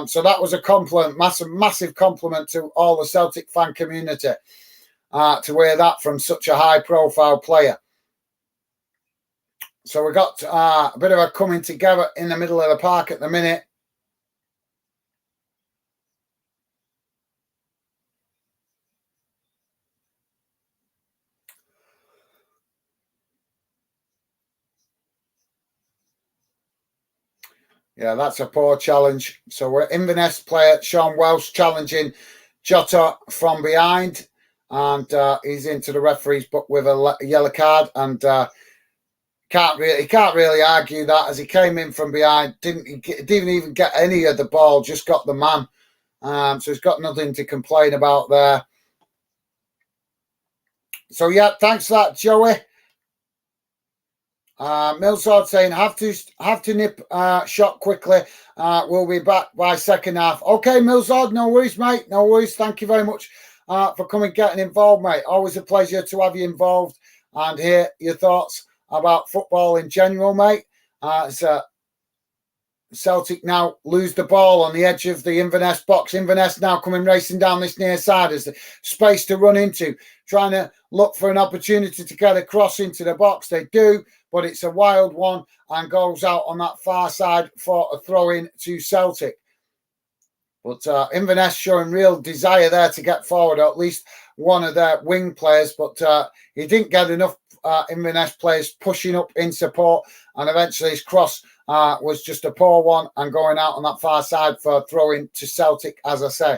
So that was a compliment, massive compliment to all the Celtic fan community to hear that from such a high-profile player. So we got a bit of a coming together in the middle of the park at the minute. Yeah, that's a poor challenge. So we're Inverness player Sean Welsh challenging Jota from behind, and he's into the referee's book with a yellow card, and he can't really argue that as he came in from behind, didn't even get any of the ball, just got the man. So he's got nothing to complain about there. So yeah, thanks for that, Joey. Millsword saying have to nip shot quickly. We'll be back by second half. Okay, Millsword, no worries, mate. No worries. Thank you very much for coming, getting involved, mate. Always a pleasure to have you involved and hear your thoughts about football in general, mate. Celtic now lose the ball on the edge of the Inverness box. Inverness now coming racing down this near side as the space to run into, trying to look for an opportunity to get across into the box. They do, but it's a wild one and goes out on that far side for a throw-in to Celtic. But Inverness showing real desire there to get forward, or at least one of their wing players, but he didn't get enough Inverness players pushing up in support, and eventually his cross was just a poor one and going out on that far side for throwing to Celtic, as I say.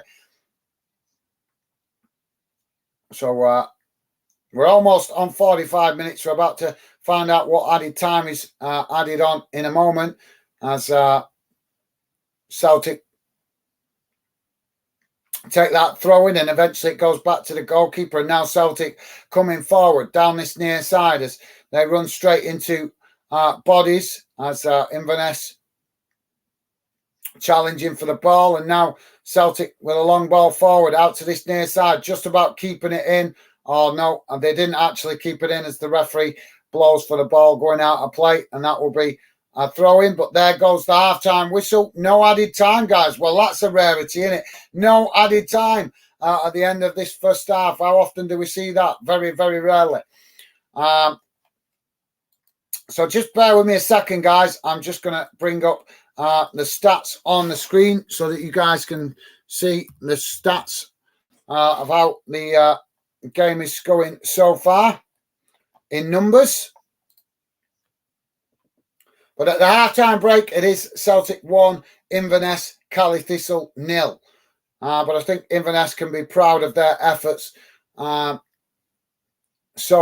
So we're almost on 45 minutes. We're about to find out what added time is added on in a moment as Celtic take that throw in, and eventually it goes back to the goalkeeper. And now Celtic coming forward down this near side as they run straight into bodies as Inverness challenging for the ball. And now Celtic with a long ball forward out to this near side, just about keeping it in. Oh, no, and they didn't actually keep it in as the referee blows for the ball going out of play, and that will be a throw in. But there goes the half-time whistle. No added time, guys. Well, that's a rarity, isn't it? No added time at the end of this first half. How often do we see that? Very, very rarely. So just bear with me a second, guys. I'm just going to bring up the stats on the screen so that you guys can see the stats of how the game is going so far in numbers. But at the half-time break, it is Celtic 1, Inverness, Cali Thistle 0. But I think Inverness can be proud of their efforts so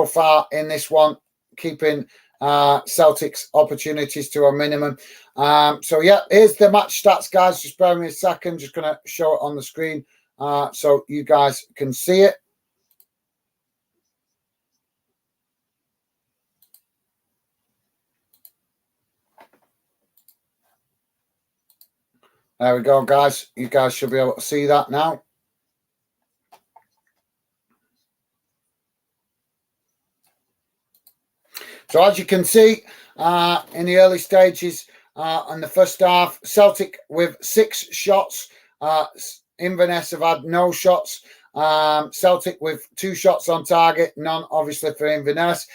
far in this one, keeping Celtic's opportunities to a minimum. So, yeah, here's the match stats, guys. Just bear with me a second. Just going to show it on the screen so you guys can see it. There we go, guys. You guys should be able to see that now. So as you can see, in the early stages in the first half, Celtic with 6 shots. Inverness have had no shots. Celtic with 2 shots on target, none obviously for Inverness.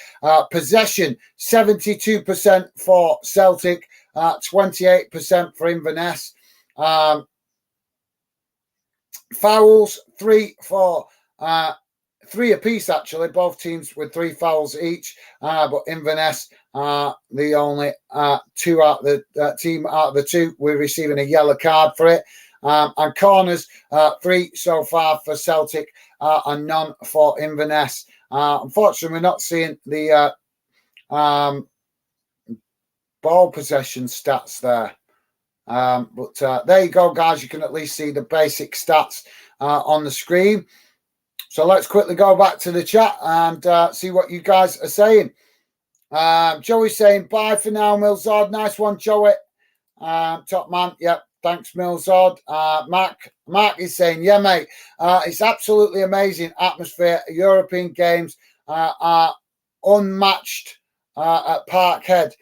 Possession, 72% for Celtic, 28% for Inverness. Fouls, 3 for 3 apiece, actually, both teams with 3 fouls each, but Inverness the only 2 out of the team out of the 2. We're receiving a yellow card for it, and corners, 3 so far for Celtic and none for Inverness. Unfortunately, we're not seeing the ball possession stats there. But there you go, guys. You can at least see the basic stats on the screen. So let's quickly go back to the chat and see what you guys are saying. Joey's saying, bye for now, Millsard. Nice one, Joey. Top man. Yep. Thanks, Millsard. Mark is saying, yeah, mate. It's absolutely amazing atmosphere. European games are unmatched at Parkhead.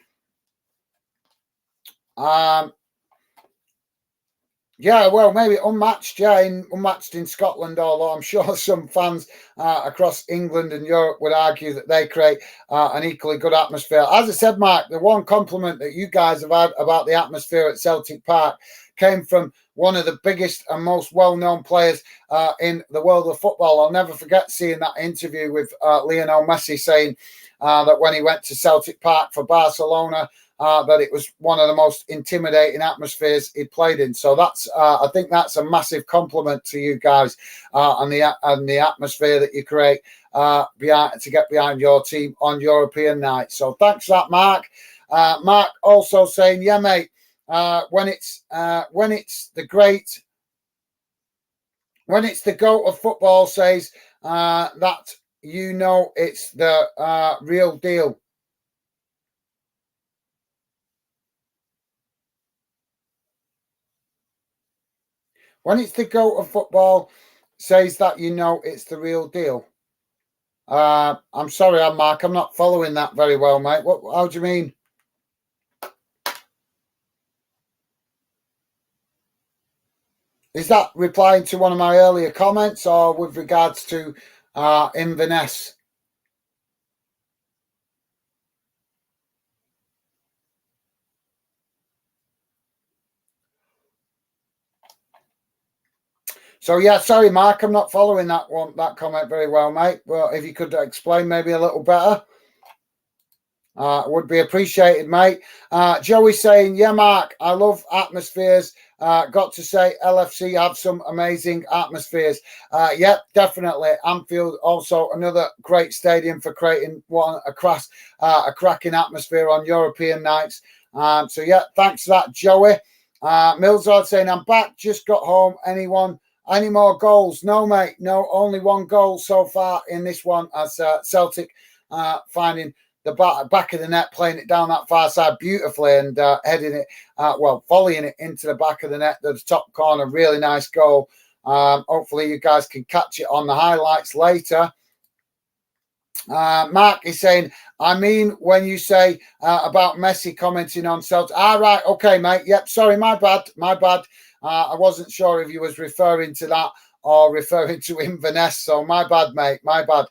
Yeah, well, maybe unmatched. Yeah, unmatched in Scotland, although I'm sure some fans across England and Europe would argue that they create an equally good atmosphere. As I said, Mark, the one compliment that you guys have had about the atmosphere at Celtic Park came from one of the biggest and most well-known players in the world of football. I'll never forget seeing that interview with Lionel Messi saying that when he went to Celtic Park for Barcelona, that it was one of the most intimidating atmospheres he played in. So that's, I think that's a massive compliment to you guys and the atmosphere that you create to get behind your team on European night. So thanks for that, Mark. Mark also saying, yeah, mate, when it's the GOAT of football says that, you know, it's the real deal. When it's the GOAT of football says that, you know, it's the real deal. I'm sorry, Mark. I'm not following that very well, mate. How do you mean? Is that replying to one of my earlier comments or with regards to Inverness? So, yeah, sorry, Mark, I'm not following that comment very well, mate. But if you could explain maybe a little better. Would be appreciated, mate. Joey saying, yeah, Mark, I love atmospheres. Got to say, LFC have some amazing atmospheres. Yeah, definitely. Anfield also another great stadium for creating a cracking atmosphere on European nights. So yeah, thanks for that, Joey. Millsard saying, I'm back, just got home. Any more goals? No, mate. No, only one goal so far in this one as Celtic finding the back of the net, playing it down that far side beautifully and heading it, volleying it into the back of the net, the top corner. Really nice goal. Hopefully you guys can catch it on the highlights later. Mark is saying, I mean, when you say about Messi commenting on Celtic. Right. Okay, mate. Yep. Sorry. My bad. I wasn't sure if you was referring to that or referring to Inverness. So my bad, mate. My bad.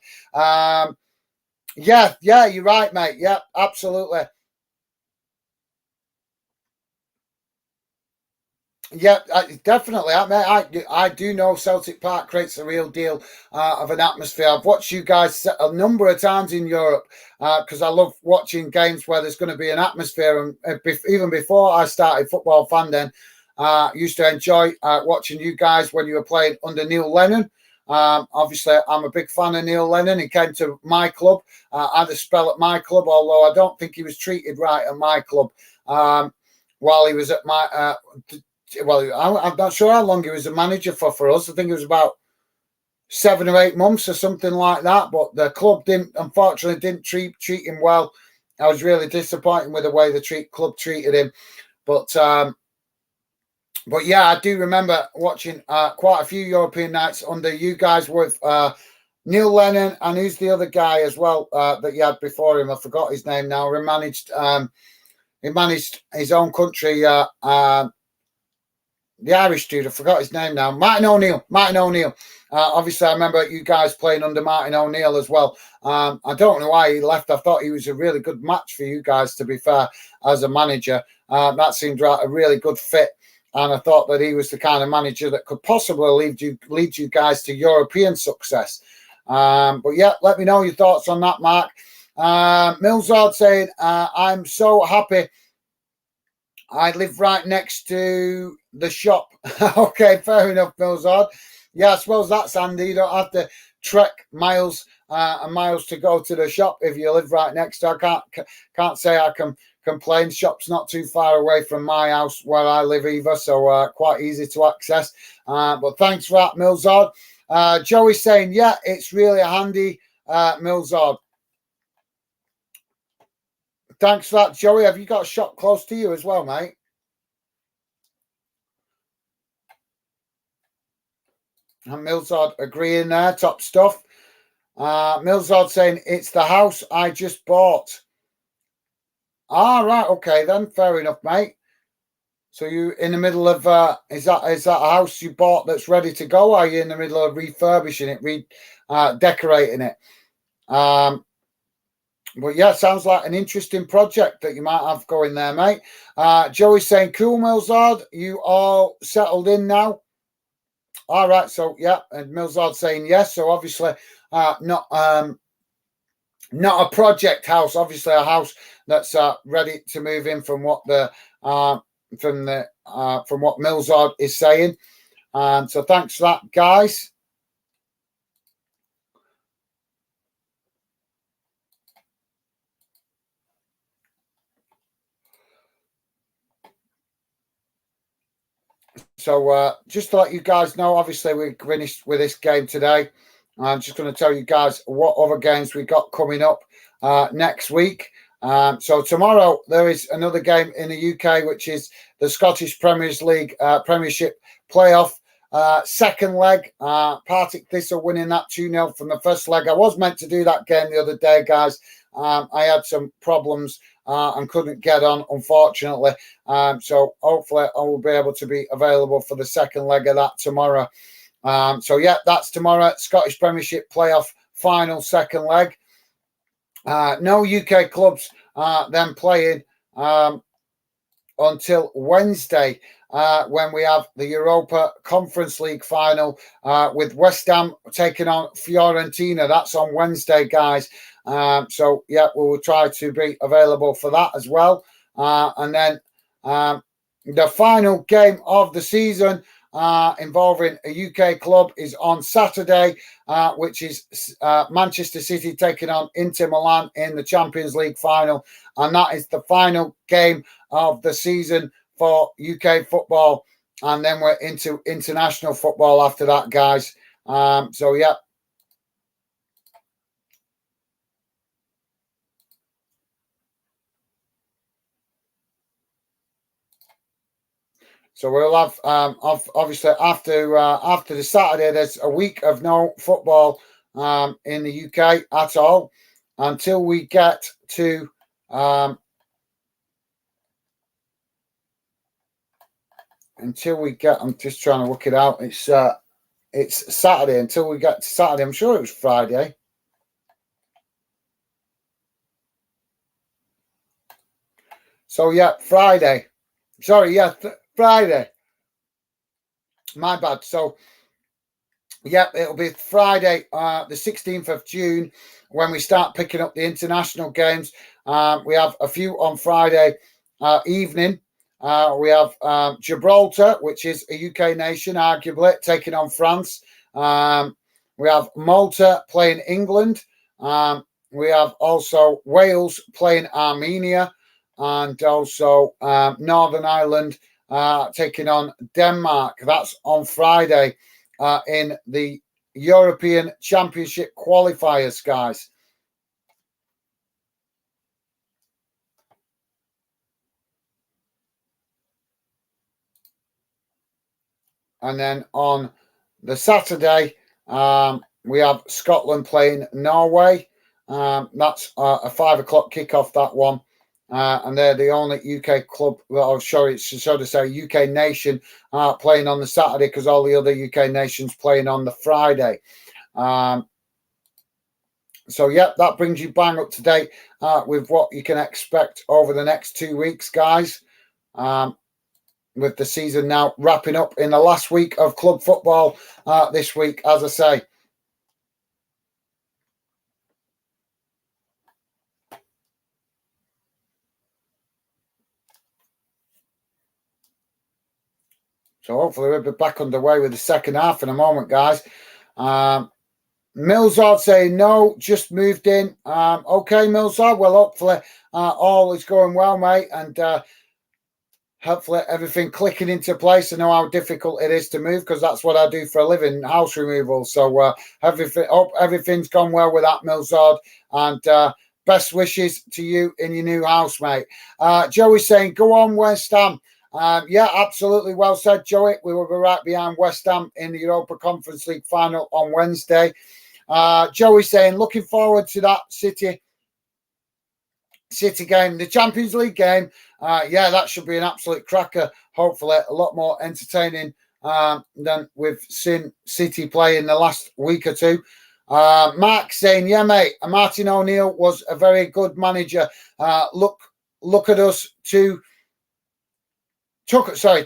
Yeah, you're right, mate. Yeah, absolutely. Yeah, definitely. I do know Celtic Park creates a real deal of an atmosphere. I've watched you guys a number of times in Europe because I love watching games where there's going to be an atmosphere. And even before I started football fan, then used to enjoy watching you guys when you were playing under Neil Lennon. Obviously, I'm a big fan of Neil Lennon. He came to my club. I had a spell at my club, although I don't think he was treated right at my club while he was at my. I'm not sure how long he was a manager for us. I think it was about 7 or 8 months or something like that. But the club unfortunately didn't treat him well. I was really disappointed with the way the club treated him. But yeah, I do remember watching quite a few European nights under you guys with Neil Lennon, and who's the other guy as well that you had before him? I forgot his name now. He managed his own country. The Irish dude, I forgot his name now. Martin O'Neill. Obviously, I remember you guys playing under Martin O'Neill as well. I don't know why he left. I thought he was a really good match for you guys, to be fair, as a manager. That seemed a really good fit. And I thought that he was the kind of manager that could possibly lead you guys to European success. But yeah, let me know your thoughts on that, Mark. Millsard saying, I'm so happy I live right next to the shop. Okay, fair enough, Millsard. Yeah, I suppose that's handy. You don't have to trek miles and miles to go to the shop if you live right next to. I can't say I can complain. Shop's not too far away from my house where I live either, so quite easy to access. But thanks for that, Millsard. Joey's saying, yeah, it's really handy, Millsard. Thanks for that, Joey. Have you got a shop close to you as well, mate? And Millsard agreeing there, top stuff. Millsard saying, it's the house I just bought. Right, okay then, fair enough, mate. So you in the middle of is that a house you bought that's ready to go? Or are you in the middle of refurbishing it, decorating it? But yeah, sounds like an interesting project that you might have going there, mate. Joey's saying, cool, Millsard, you all settled in now? All right, so yeah, and Millsard saying yes. So obviously, not a project house. Obviously, a house that's ready to move in from what from what Millsard is saying. So thanks for that, guys. So just to let you guys know, obviously we finished with this game today. I'm just going to tell you guys what other games we got coming up next week. So tomorrow there is another game in the UK, which is the Scottish Premiership playoff second leg. Partick Thistle winning that 2-0 from the first leg. I was meant to do that game the other day, guys. I had some problems and couldn't get on, unfortunately. So hopefully I will be able to be available for the second leg of that tomorrow. So yeah, that's tomorrow. Scottish Premiership playoff final second leg. No UK clubs then playing until Wednesday when we have the Europa Conference League final with West Ham taking on Fiorentina. That's on Wednesday, guys. So yeah, we will try to be available for that as well. And then the final game of the season involving a UK club is on Saturday, which is Manchester City taking on Inter Milan in the Champions League final. And that is the final game of the season for UK football. And then we're into international football after that, guys. So, yeah. So we'll have obviously after the Saturday, there's a week of no football in the UK at all until we get to I'm just trying to work it out. It's Saturday until we get to Saturday. I'm sure it was Friday. So yeah, Friday. Sorry, yeah, Friday. My bad. So yeah, it'll be Friday, the 16th of June, when we start picking up the international games. We have a few on Friday evening. We have Gibraltar, which is a UK nation, arguably, taking on France. We have Malta playing England. We have also Wales playing Armenia, and also Northern Ireland taking on Denmark. That's on Friday in the European Championship qualifiers, guys. And then on the Saturday, we have Scotland playing Norway. That's a 5 o'clock kickoff, that one. And they're the only UK club, well, sorry, so to say, UK nation playing on the Saturday, because all the other UK nations playing on the Friday. So, yeah, that brings you bang up to date with what you can expect over the next 2 weeks, guys. With the season now wrapping up in the last week of club football this week, as I say. So hopefully we'll be back underway with the second half in a moment, guys. Millsard saying no, just moved in. Okay, Millsard. Well, hopefully all is going well, mate, and hopefully everything clicking into place. I know how difficult it is to move, because that's what I do for a living, house removal. So everything's gone well with that, Millsard, and best wishes to you in your new house, mate. Joey's saying, go on, West Ham. Yeah, absolutely. Well said, Joey. We will be right behind West Ham in the Europa Conference League final on Wednesday. Joey saying, looking forward to that City game, the Champions League game. Yeah, that should be an absolute cracker. Hopefully, a lot more entertaining than we've seen City play in the last week or two. Mark saying, yeah, mate, Martin O'Neill was a very good manager. Look at us to. Took us to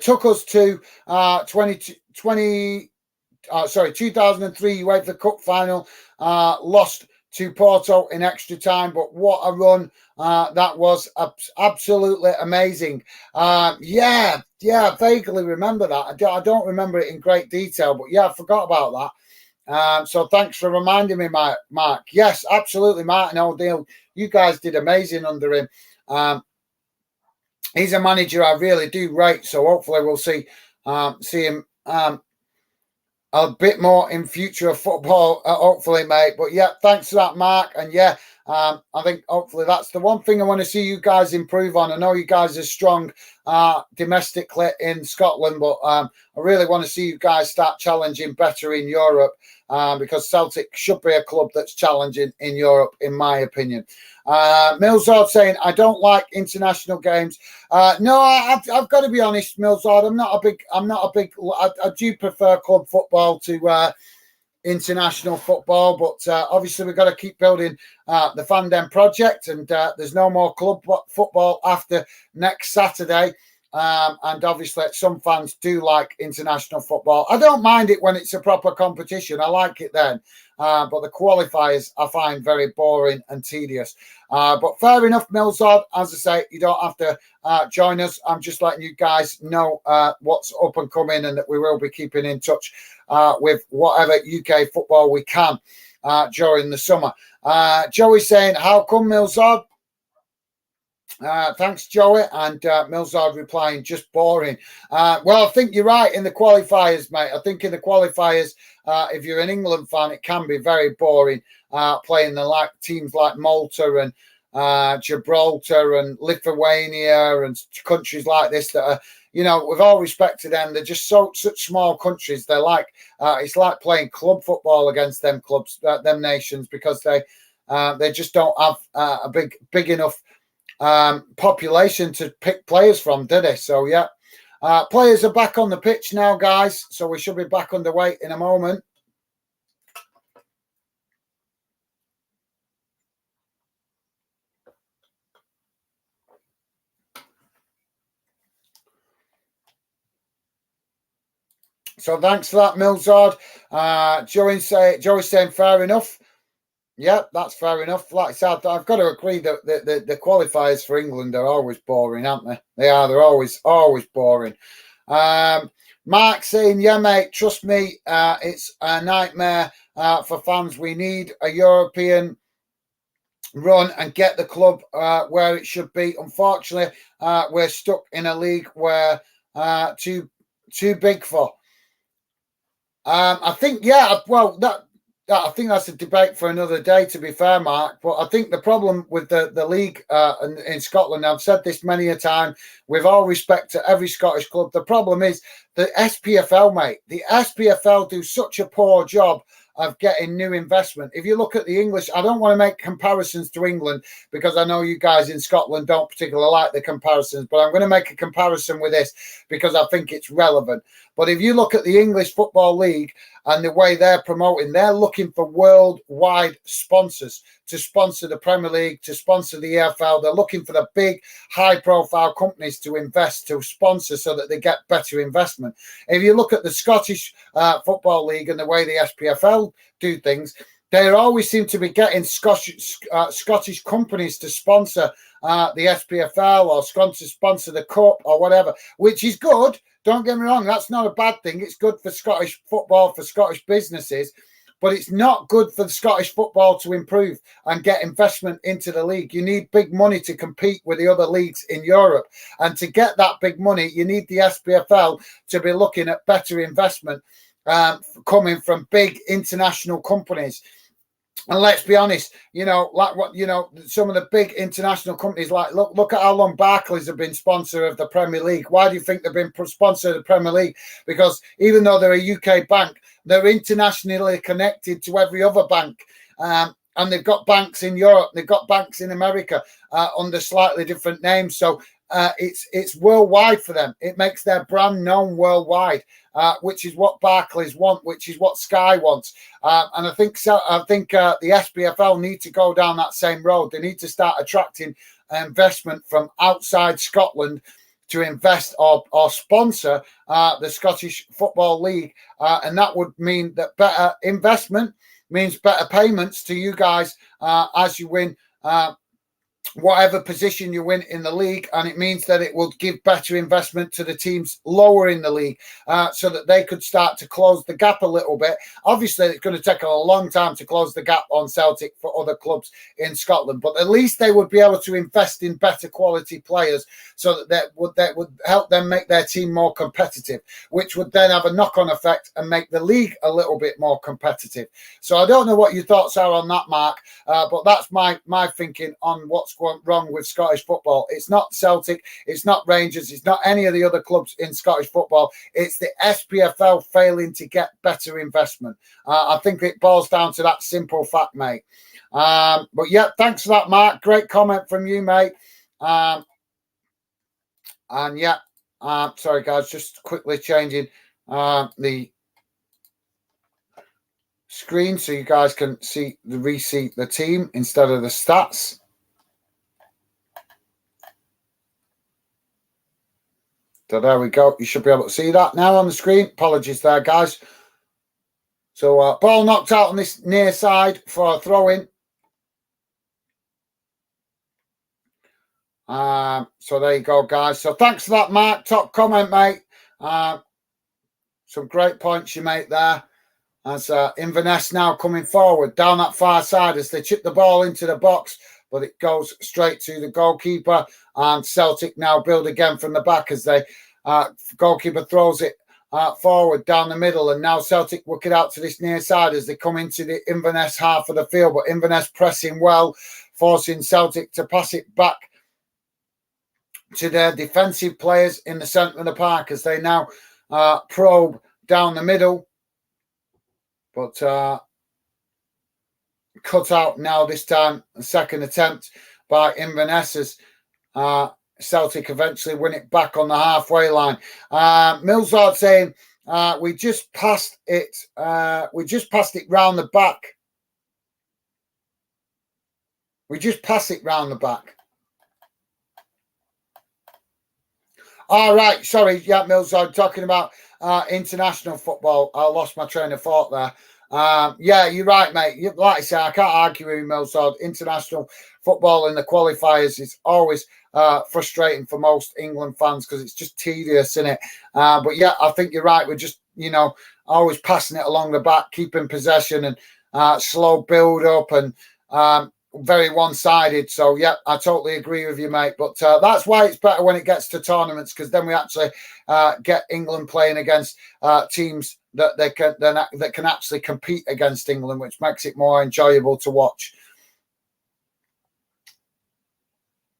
2003 UEFA Cup final, lost to Porto in extra time, but what a run that was. Absolutely amazing. Yeah, I vaguely remember that. I don't remember it in great detail, but yeah, I forgot about that. So thanks for reminding me, Mark. Yes, absolutely, Martin O'Neill. You guys did amazing under him. He's a manager I really do rate, so hopefully we'll see him a bit more in future of football, hopefully, mate. But yeah, thanks for that, Mark. And yeah, I think hopefully that's the one thing I want to see you guys improve on. I know you guys are strong domestically in Scotland, but I really want to see you guys start challenging better in Europe, because Celtic should be a club that's challenging in Europe, in my opinion. Millsard saying, I don't like international games. No, I've got to be honest, Millsard. I'm not a big. I do prefer club football to international football, but obviously we've got to keep building the Fandom project, and there's no more club football after next Saturday. And obviously, some fans do like international football. I don't mind it when it's a proper competition. I like it then. But the qualifiers I find very boring and tedious. But fair enough, Millsard. As I say, you don't have to join us. I'm just letting you guys know what's up and coming, and that we will be keeping in touch with whatever UK football we can during the summer. Joey saying, how come, Millsard? Thanks, Joey. And Millsard replying, just boring. Well, I think you're right in the qualifiers, mate. I think in the qualifiers, if you're an England fan, it can be very boring playing the teams like Malta and Gibraltar and Lithuania and countries like this that are, with all respect to them, they're just such small countries. They're like it's like playing club football against them clubs, them nations, because they just don't have a big enough population to pick players from, do they? So yeah, players are back on the pitch now, guys, so we should be back underway in a moment. So thanks for that, Millsard. Joey's saying fair enough. Yeah, that's fair enough. Like I said, I've got to agree that the qualifiers for England are always boring, aren't they? They are. They're always boring. Mark saying, yeah, mate, trust me, it's a nightmare for fans. We need a European run and get the club where it should be. Unfortunately, we're stuck in a league where too big for. I think, yeah, well, I think that's a debate for another day, to be fair, Mark. But I think the problem with the league in Scotland, I've said this many a time, with all respect to every Scottish club, the problem is the SPFL, mate. The SPFL do such a poor job of getting new investment. If you look at the English, I don't want to make comparisons to England because I know you guys in Scotland don't particularly like the comparisons, but I'm going to make a comparison with this because I think it's relevant. But if you look at the English Football League and the way they're promoting, they're looking for worldwide sponsors to sponsor the Premier League, to sponsor the EFL. They're looking for the big, high-profile companies to invest, to sponsor so that they get better investment. If you look at the Scottish Football League and the way the SPFL do things, they always seem to be getting Scottish companies to sponsor the SPFL or sponsor the Cup or whatever, which is good. Don't get me wrong, that's not a bad thing. It's good for Scottish football, for Scottish businesses, but it's not good for the Scottish football to improve and get investment into the league. You need big money to compete with the other leagues in Europe. And to get that big money, you need the SPFL to be looking at better investment coming from big international companies. And let's be honest, some of the big international companies, like look at how long Barclays have been sponsor of the Premier League. Why do you think they've been sponsor of the Premier League? Because even though they're a UK bank, they're internationally connected to every other bank. And they've got banks in Europe, they've got banks in America under slightly different names. So it's worldwide for them. It makes their brand known worldwide, which is what Barclays want, which is what Sky wants. And I think the SPFL need to go down that same road. They need to start attracting investment from outside Scotland to invest or sponsor the Scottish Football League. And that would mean that better investment means better payments to you guys as you win whatever position you win in the league, and it means that it will give better investment to the teams lower in the league so that they could start to close the gap a little bit. Obviously, it's going to take a long time to close the gap on Celtic for other clubs in Scotland, but at least they would be able to invest in better quality players so that would help them make their team more competitive, which would then have a knock-on effect and make the league a little bit more competitive. So I don't know what your thoughts are on that, Mark, but that's my thinking on what's going wrong with Scottish football. It's not Celtic, it's not Rangers, it's not any of the other clubs in Scottish football. It's the SPFL failing to get better investment. I think it boils down to that simple fact, mate. But yeah, thanks for that, Mark. Great comment from you, mate. And yeah, sorry guys, just quickly changing the screen so you guys can see the team instead of the stats. So there we go. You should be able to see that now on the screen. Apologies there, guys. So ball knocked out on this near side for a throw-in. So there you go, guys. So thanks for that, Mark. Top comment, mate. Some great points you make there. As Inverness now coming forward down that far side as they chip the ball into the box, but it goes straight to the goalkeeper. And Celtic now build again from the back as they goalkeeper throws it forward down the middle. And now Celtic work it out to this near side as they come into the Inverness half of the field. But Inverness pressing well, forcing Celtic to pass it back to their defensive players in the centre of the park as they now probe down the middle. But cut out now this time. A second attempt by Inverness as Celtic eventually win it back on the halfway line. Millsard saying we just passed it. We just passed it round the back. We just passed it round the back. All right, sorry, yeah, Millsard talking about international football. I lost my train of thought there. Yeah, you're right, mate. Like I say, I can't argue with you, Millsard. International football in the qualifiers is always frustrating for most England fans because it's just tedious, isn't it? But yeah, I think you're right. We're just, always passing it along the back, keeping possession and slow build up and very one-sided. So yeah, I totally agree with you, mate. But that's why it's better when it gets to tournaments, because then we actually get England playing against teams that can actually compete against England, which makes it more enjoyable to watch.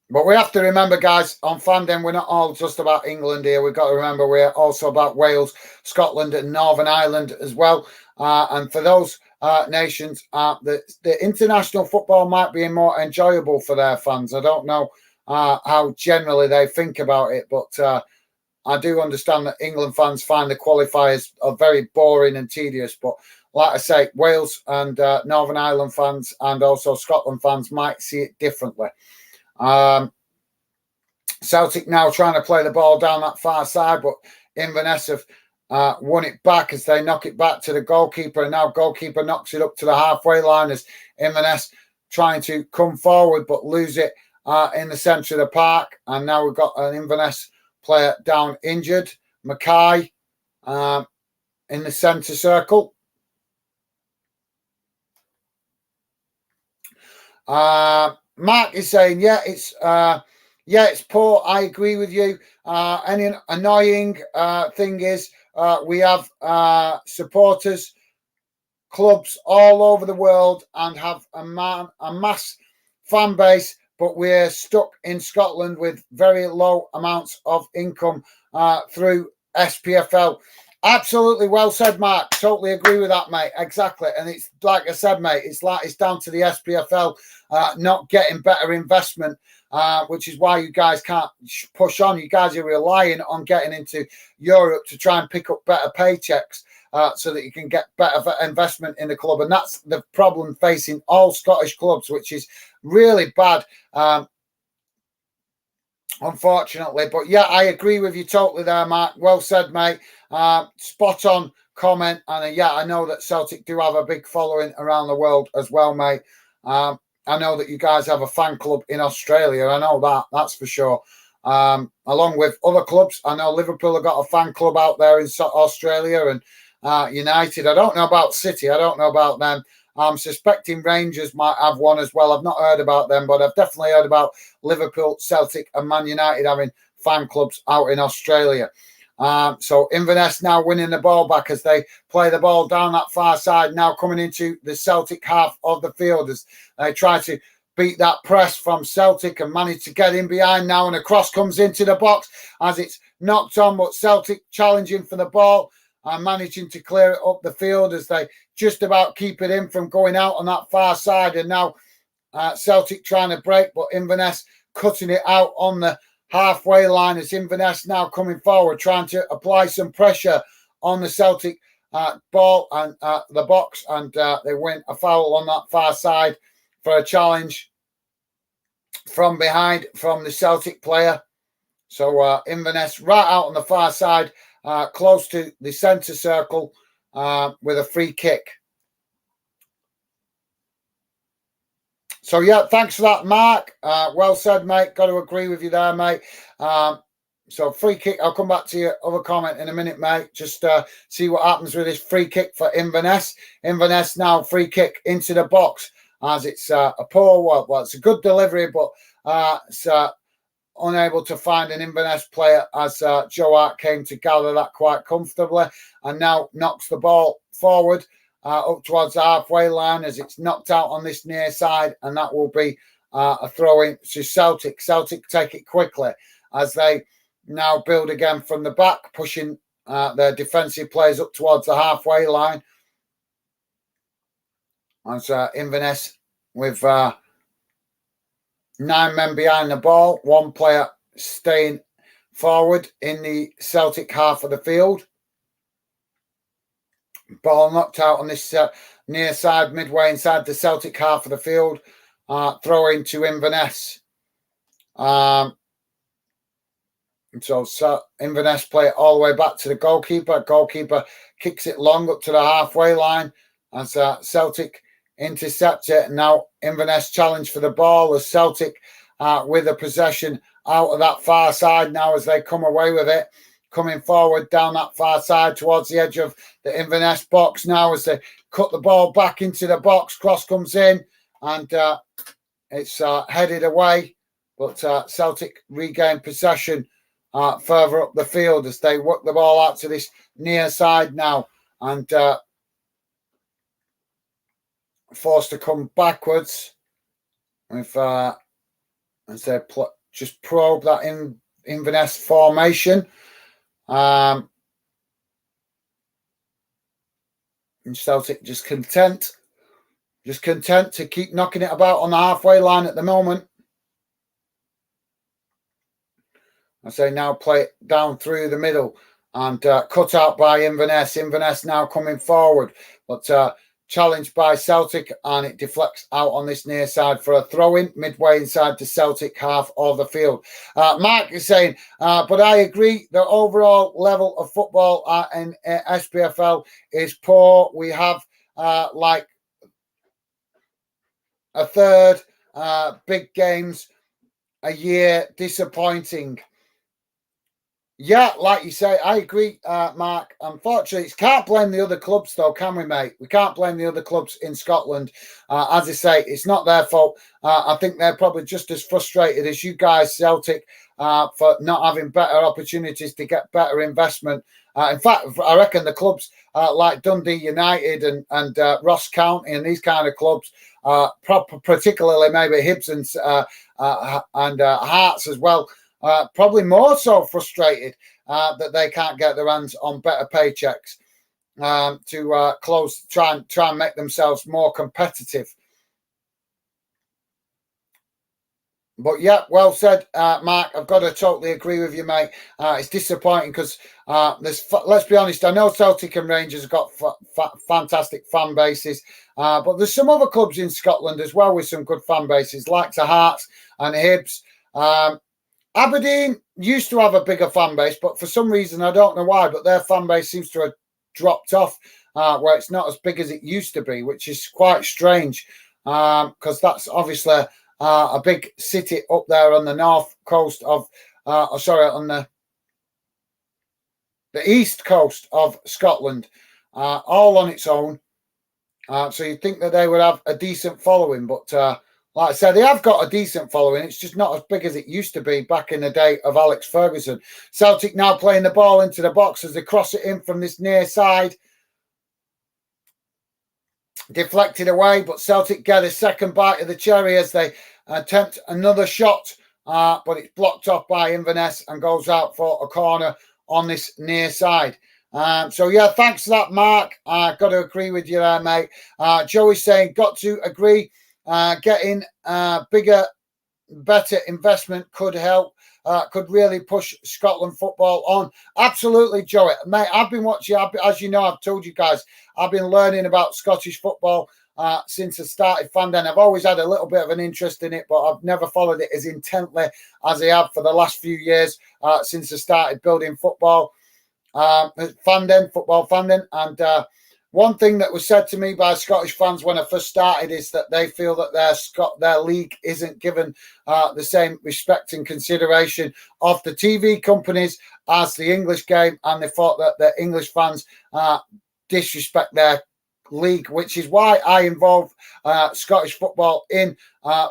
But we have to remember, guys, on Fandom, we're not all just about England here. We've got to remember we're also about Wales, Scotland, and Northern Ireland as well. And for those nations, the international football might be more enjoyable for their fans. I don't know how generally they think about it, but I do understand that England fans find the qualifiers are very boring and tedious. But like I say, Wales and Northern Ireland fans and also Scotland fans might see it differently. Celtic now trying to play the ball down that far side, but Inverness have won it back as they knock it back to the goalkeeper, and now goalkeeper knocks it up to the halfway line as Inverness trying to come forward but lose it in the centre of the park. And now we've got an Inverness player down injured, Mackay, in the centre circle. Mark is saying, it's poor. I agree with you. Any annoying thing is we have supporters, clubs all over the world and have a mass fan base, but we're stuck in Scotland with very low amounts of income through SPFL. Absolutely well said, Mark. Totally agree with that, mate. Exactly. And it's like I said, mate, it's down to the SPFL not getting better investment, which is why you guys can't push on. You guys are relying on getting into Europe to try and pick up better paychecks so that you can get better investment in the club. And that's the problem facing all Scottish clubs, which is really bad, unfortunately. But yeah, I agree with you totally there, Mark. Well said, mate. Spot on comment. And I know that Celtic do have a big following around the world as well, mate. I know that you guys have a fan club in Australia. I know that's for sure. Along with other clubs, I know Liverpool have got a fan club out there in Australia, and United. I don't know about City. I don't know about them. I'm suspecting Rangers might have one as well. I've not heard about them, but I've definitely heard about Liverpool, Celtic, and Man United having fan clubs out in Australia. So Inverness now winning the ball back as they play the ball down that far side, now coming into the Celtic half of the field as they try to beat that press from Celtic and manage to get in behind now, and a cross comes into the box as it's knocked on, but Celtic challenging for the ball and managing to clear it up the field as they just about keep it in from going out on that far side. And now Celtic trying to break, but Inverness cutting it out on the halfway line as Inverness now coming forward, trying to apply some pressure on the Celtic ball and the box, and they win a foul on that far side for a challenge from behind from the Celtic player. So Inverness right out on the far side, close to the centre circle, with a free kick. So, yeah, thanks for that, Mark. Well said, mate. Got to agree with you there, mate. So, free kick. I'll come back to your other comment in a minute, mate. Just see what happens with this free kick for Inverness. Inverness now free kick into the box, as it's a poor one. Well, it's a good delivery, but it's unable to find an Inverness player, as Joe Hart came to gather that quite comfortably, and now knocks the ball forward. Up towards the halfway line, as it's knocked out on this near side, and that will be a throw in to Celtic. Celtic take it quickly as they now build again from the back, pushing their defensive players up towards the halfway line. As Inverness with 9 men behind the ball, 1 player staying forward in the Celtic half of the field. Ball knocked out on this near side, midway inside the Celtic half of the field. Throw into Inverness. So Inverness play it all the way back to the goalkeeper. Goalkeeper kicks it long up to the halfway line as Celtic intercept it. Now Inverness challenge for the ball as Celtic with a possession out of that far side now as they come away with it. Coming forward down that far side towards the edge of the Inverness box now as they cut the ball back into the box. Cross comes in and it's headed away. But Celtic regain possession further up the field as they work the ball out to this near side now. And forced to come backwards with, as they just probe that Inverness formation. And Celtic just content to keep knocking it about on the halfway line at the moment. I say now play it down through the middle and cut out by Inverness. Inverness now coming forward, but challenged by Celtic, and it deflects out on this near side for a throw-in midway inside the Celtic half of the field. Mark is saying, but I agree, the overall level of football in SPFL is poor. We have like a third big games a year, disappointing. Yeah, like you say, I agree, Mark. Unfortunately, can't blame the other clubs, though, can we, mate? We can't blame the other clubs in Scotland. As I say, it's not their fault. I think they're probably just as frustrated as you guys, Celtic, for not having better opportunities to get better investment. In fact, I reckon the clubs like Dundee United and Ross County and these kind of clubs, particularly maybe Hibs and Hearts as well, probably more so frustrated that they can't get their hands on better paychecks to try and make themselves more competitive. But yeah, well said, Mark. I've got to totally agree with you, mate. It's disappointing because let's be honest, I know Celtic and Rangers have got fantastic fan bases, but there's some other clubs in Scotland as well with some good fan bases, like the Hearts and Hibs. Aberdeen used to have a bigger fan base, but for some reason, I don't know why, but their fan base seems to have dropped off, where it's not as big as it used to be, which is quite strange, because that's obviously a big city up there on the north coast of, on the east coast of Scotland, all on its own. So you'd think that they would have a decent following, but like I said, they have got a decent following. It's just not as big as it used to be back in the day of Alex Ferguson. Celtic now playing the ball into the box as they cross it in from this near side. Deflected away, but Celtic get a second bite of the cherry as they attempt another shot, but it's blocked off by Inverness and goes out for a corner on this near side. So, yeah, thanks for that, Mark. I've got to agree with you there, mate. Joey's saying, got to agree. Getting bigger, better investment could help, could really push Scotland football on. Absolutely, Joey. Mate, I've been watching, as you know, I've told you guys, I've been learning about Scottish football since I started fandom. I've always had a little bit of an interest in it, but I've never followed it as intently as I have for the last few years since I started building football fandom. And one thing that was said to me by Scottish fans when I first started is that they feel that their league isn't given the same respect and consideration of the TV companies as the English game, and they thought that the English fans disrespect their league, which is why I involve Scottish football in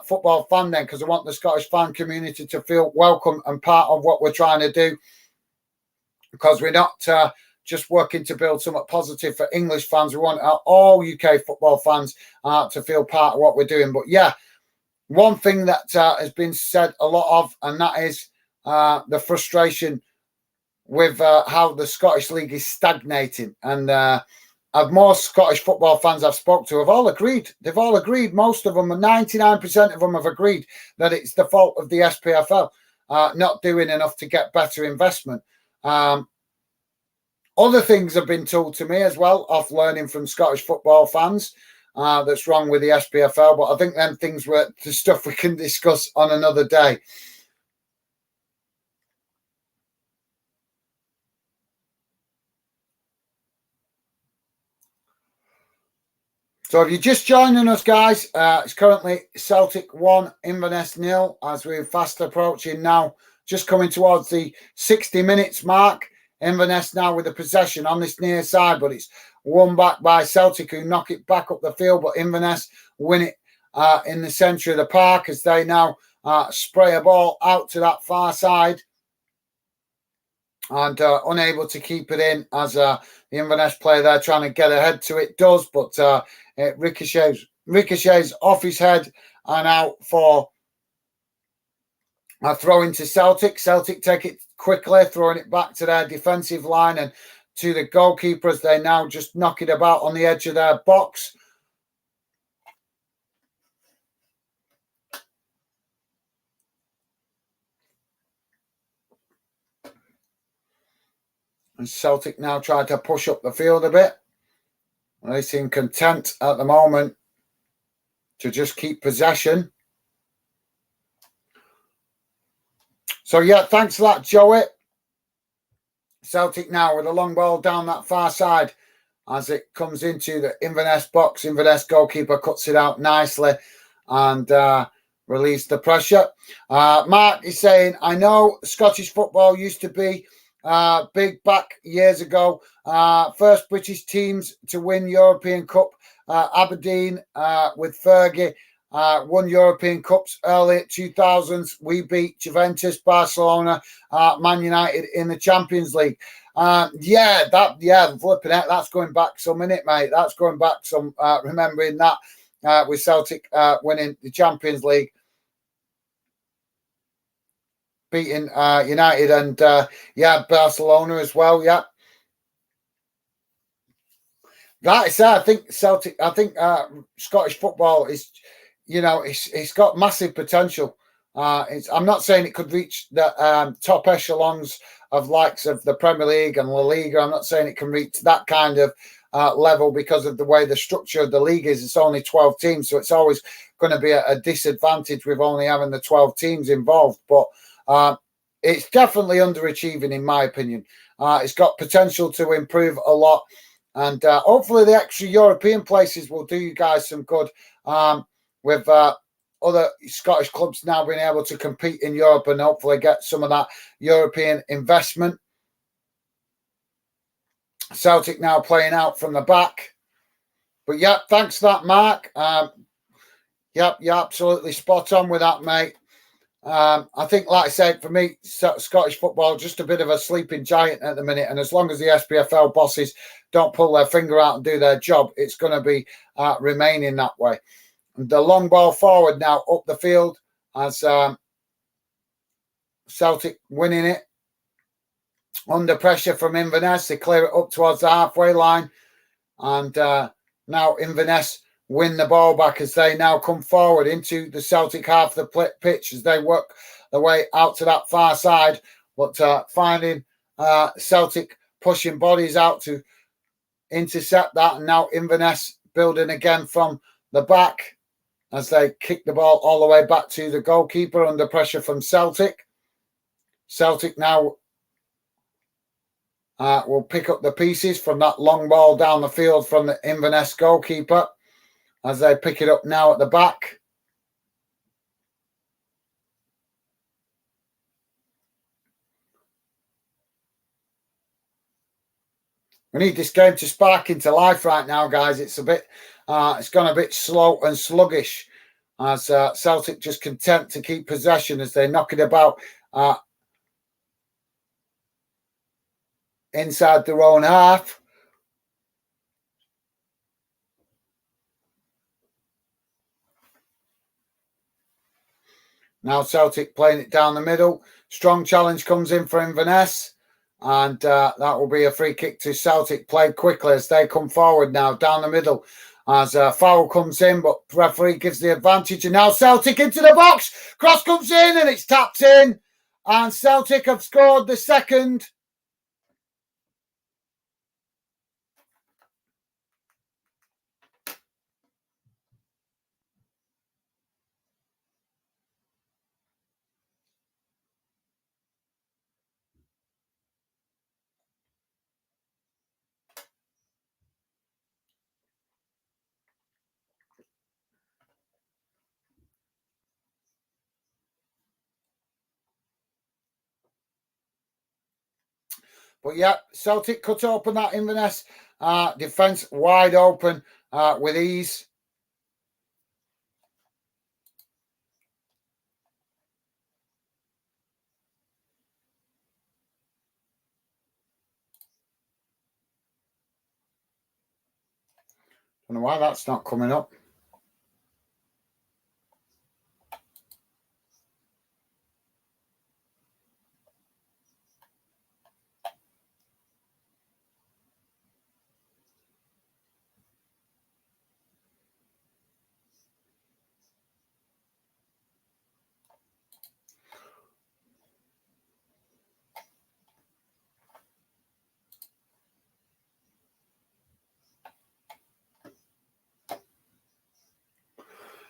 football fandom, because I want the Scottish fan community to feel welcome and part of what we're trying to do, because we're not just working to build something positive for English fans. We want all UK football fans to feel part of what we're doing. But yeah, one thing that has been said a lot of, and that is the frustration with how the Scottish League is stagnating. And of more Scottish football fans I've spoke to have all agreed. They've all agreed. Most of them, 99% of them have agreed that it's the fault of the SPFL not doing enough to get better investment. Other things have been told to me as well, off learning from Scottish football fans, that's wrong with the SPFL. But I think them things were the stuff we can discuss on another day. So if you're just joining us, guys, it's currently Celtic 1, Inverness 0, as we're fast approaching now, just coming towards the 60 minutes mark. Inverness now with the possession on this near side, but it's won back by Celtic, who knock it back up the field, but Inverness win it in the centre of the park as they now spray a ball out to that far side, and unable to keep it in as the Inverness player there trying to get ahead to it does, but it ricochets off his head and out for a throw into Celtic. Celtic take it quickly, throwing it back to their defensive line and to the goalkeeper as they now just knock it about on the edge of their box. And Celtic now try to push up the field a bit. They seem content at the moment to just keep possession. So, yeah, thanks for that, Joey. Celtic now with a long ball down that far side as it comes into the Inverness box. Inverness goalkeeper cuts it out nicely and relieves the pressure. Mark is saying, I know Scottish football used to be big back years ago. First British teams to win European Cup. Aberdeen with Fergie won European Cups early 2000s. We beat Juventus, Barcelona, Man United in the Champions League. Flipping it. That's going back some minute, mate. That's going back some. Remembering that with Celtic winning the Champions League, beating United and Barcelona as well. Yeah. Like I said, I think Celtic. I think Scottish football is, it's got massive potential. I'm not saying it could reach the top echelons of likes of the Premier League and La Liga. I'm not saying it can reach that kind of level because of the way the structure of the league is. It's only 12 teams, so it's always going to be a disadvantage with only having the 12 teams involved. But it's definitely underachieving, in my opinion. It's got potential to improve a lot. And hopefully the extra European places will do you guys some good with other Scottish clubs now being able to compete in Europe and hopefully get some of that European investment. Celtic now playing out from the back. But, yeah, thanks for that, Mark. Yep, you're absolutely spot on with that, mate. I think, like I said, for me, Scottish football, just a bit of a sleeping giant at the minute. And as long as the SPFL bosses don't pull their finger out and do their job, it's going to be remaining that way. And the long ball forward now up the field as Celtic winning it. Under pressure from Inverness, they clear it up towards the halfway line. And now Inverness win the ball back as they now come forward into the Celtic half of the pitch as they work their way out to that far side. But finding Celtic pushing bodies out to intercept that. And now Inverness building again from the back as they kick the ball all the way back to the goalkeeper under pressure from Celtic. Celtic now will pick up the pieces from that long ball down the field from the Inverness goalkeeper as they pick it up now at the back. We need this game to spark into life right now, guys. It's it's gone a bit slow and sluggish as Celtic just content to keep possession as they knock it about inside their own half. Now Celtic playing it down the middle. Strong challenge comes in for Inverness. And that will be a free kick to Celtic, played quickly as they come forward now down the middle. As a foul comes in, but referee gives the advantage. And now Celtic into the box. Cross comes in and it's tapped in. And Celtic have scored the second. But yeah, Celtic cut open that Inverness defence wide open with ease. I don't know why that's not coming up.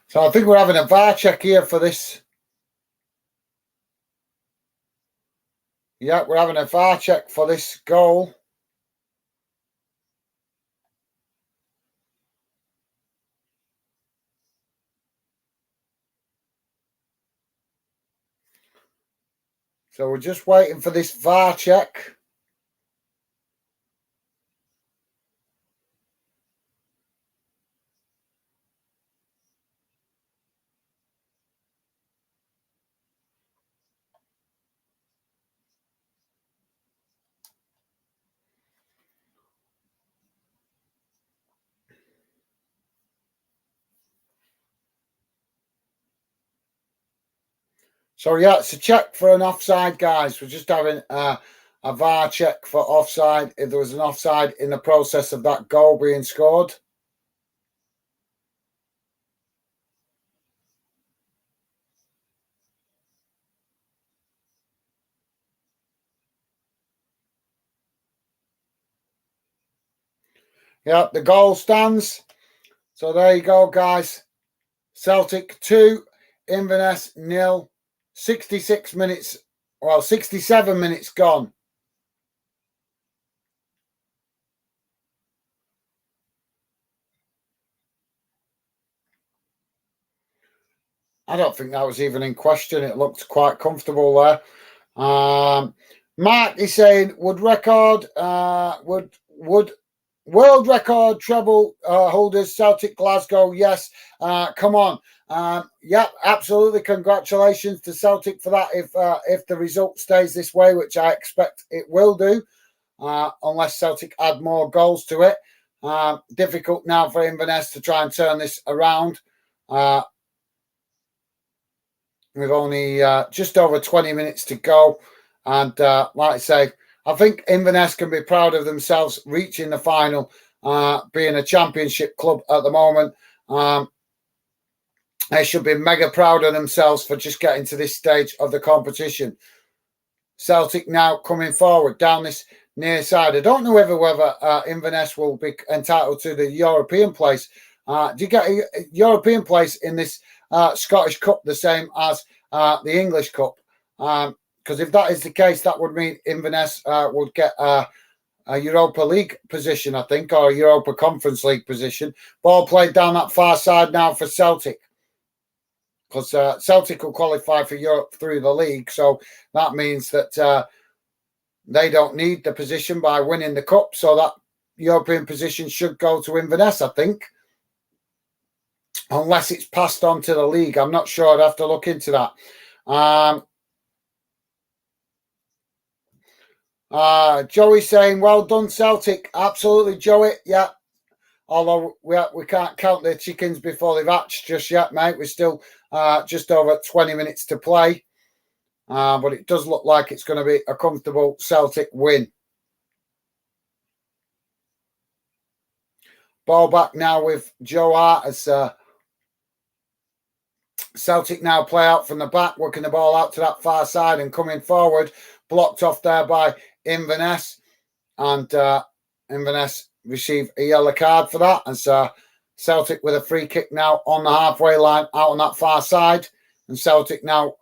So I think we're having a VAR check here for this. Yeah, we're having a VAR check for this goal. So we're just waiting for this VAR check. So yeah, it's a check for an offside, guys. We're just having a VAR check for offside. If there was an offside in the process of that goal being scored. Yeah, the goal stands. So there you go, guys. Celtic 2, Inverness 0. 66 minutes, well, 67 minutes gone. I don't think that was even in question. It looked quite comfortable there. Mark is saying, would world record treble holders Celtic Glasgow? Yes. Come on. Yeah, absolutely. Congratulations to Celtic for that. If the result stays this way, which I expect it will do, unless Celtic add more goals to it. Difficult now for Inverness to try and turn this around. We've only just over 20 minutes to go. And like I say, I think Inverness can be proud of themselves reaching the final, being a championship club at the moment. They should be mega proud of themselves for just getting to this stage of the competition. Celtic now coming forward down this near side. I don't know whether Inverness will be entitled to the European place Do you get a European place in this Scottish Cup the same as the English Cup? Because if that is the case, that would mean Inverness would get a Europa League position, I think, or a Europa Conference League position. Ball played down that far side now for Celtic, because Celtic will qualify for Europe through the league. So that means that they don't need the position by winning the cup. So that European position should go to Inverness, I think, unless it's passed on to the league. I'm not sure. I'd have to look into that. Joey saying, well done, Celtic. Absolutely, Joey. Yeah. Although we can't count the chickens before they've hatched just yet, mate. We're still just over 20 minutes to play. But it does look like it's going to be a comfortable Celtic win. Ball back now with Joe Hart as Celtic now play out from the back, working the ball out to that far side and coming forward. Blocked off there by Inverness. And Inverness receive a yellow card for that. And so Celtic with a free kick now on the halfway line out on that far side. And Celtic now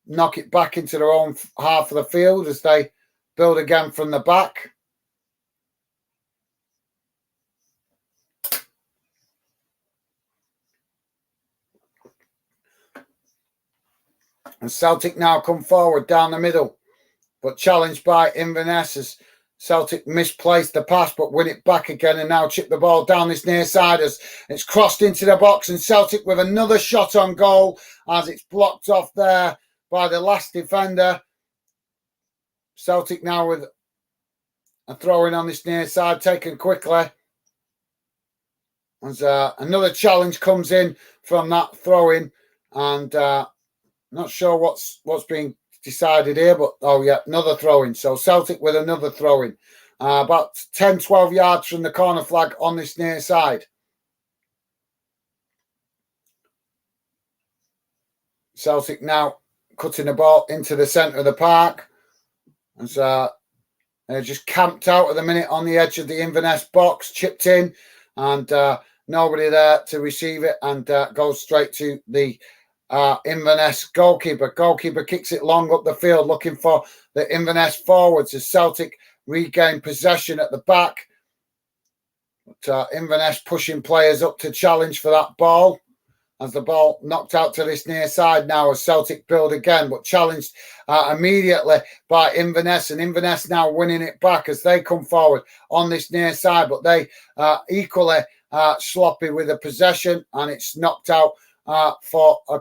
knock it back into their own half of the field as they build again from the back. And Celtic now come forward down the middle, but challenged by Inverness as Celtic misplaced the pass, but win it back again and now chip the ball down this near side as it's crossed into the box, and Celtic with another shot on goal as it's blocked off there by the last defender. Celtic now with a throw-in on this near side taken quickly. As another challenge comes in from that throw-in, and not sure what's being decided here, but oh yeah, another throw-in. So Celtic with another throw-in. About 10-12 yards from the corner flag on this near side. Celtic now cutting the ball into the centre of the park. As they're just camped out at the minute on the edge of the Inverness box, chipped in, and nobody there to receive it, and goes straight to the Inverness goalkeeper. Goalkeeper kicks it long up the field, looking for the Inverness forwards as Celtic regain possession at the back. But Inverness pushing players up to challenge for that ball. As the ball knocked out to this near side now as Celtic build again, but challenged immediately by Inverness, and Inverness now winning it back as they come forward on this near side, but they equally sloppy with the possession, and it's knocked out for a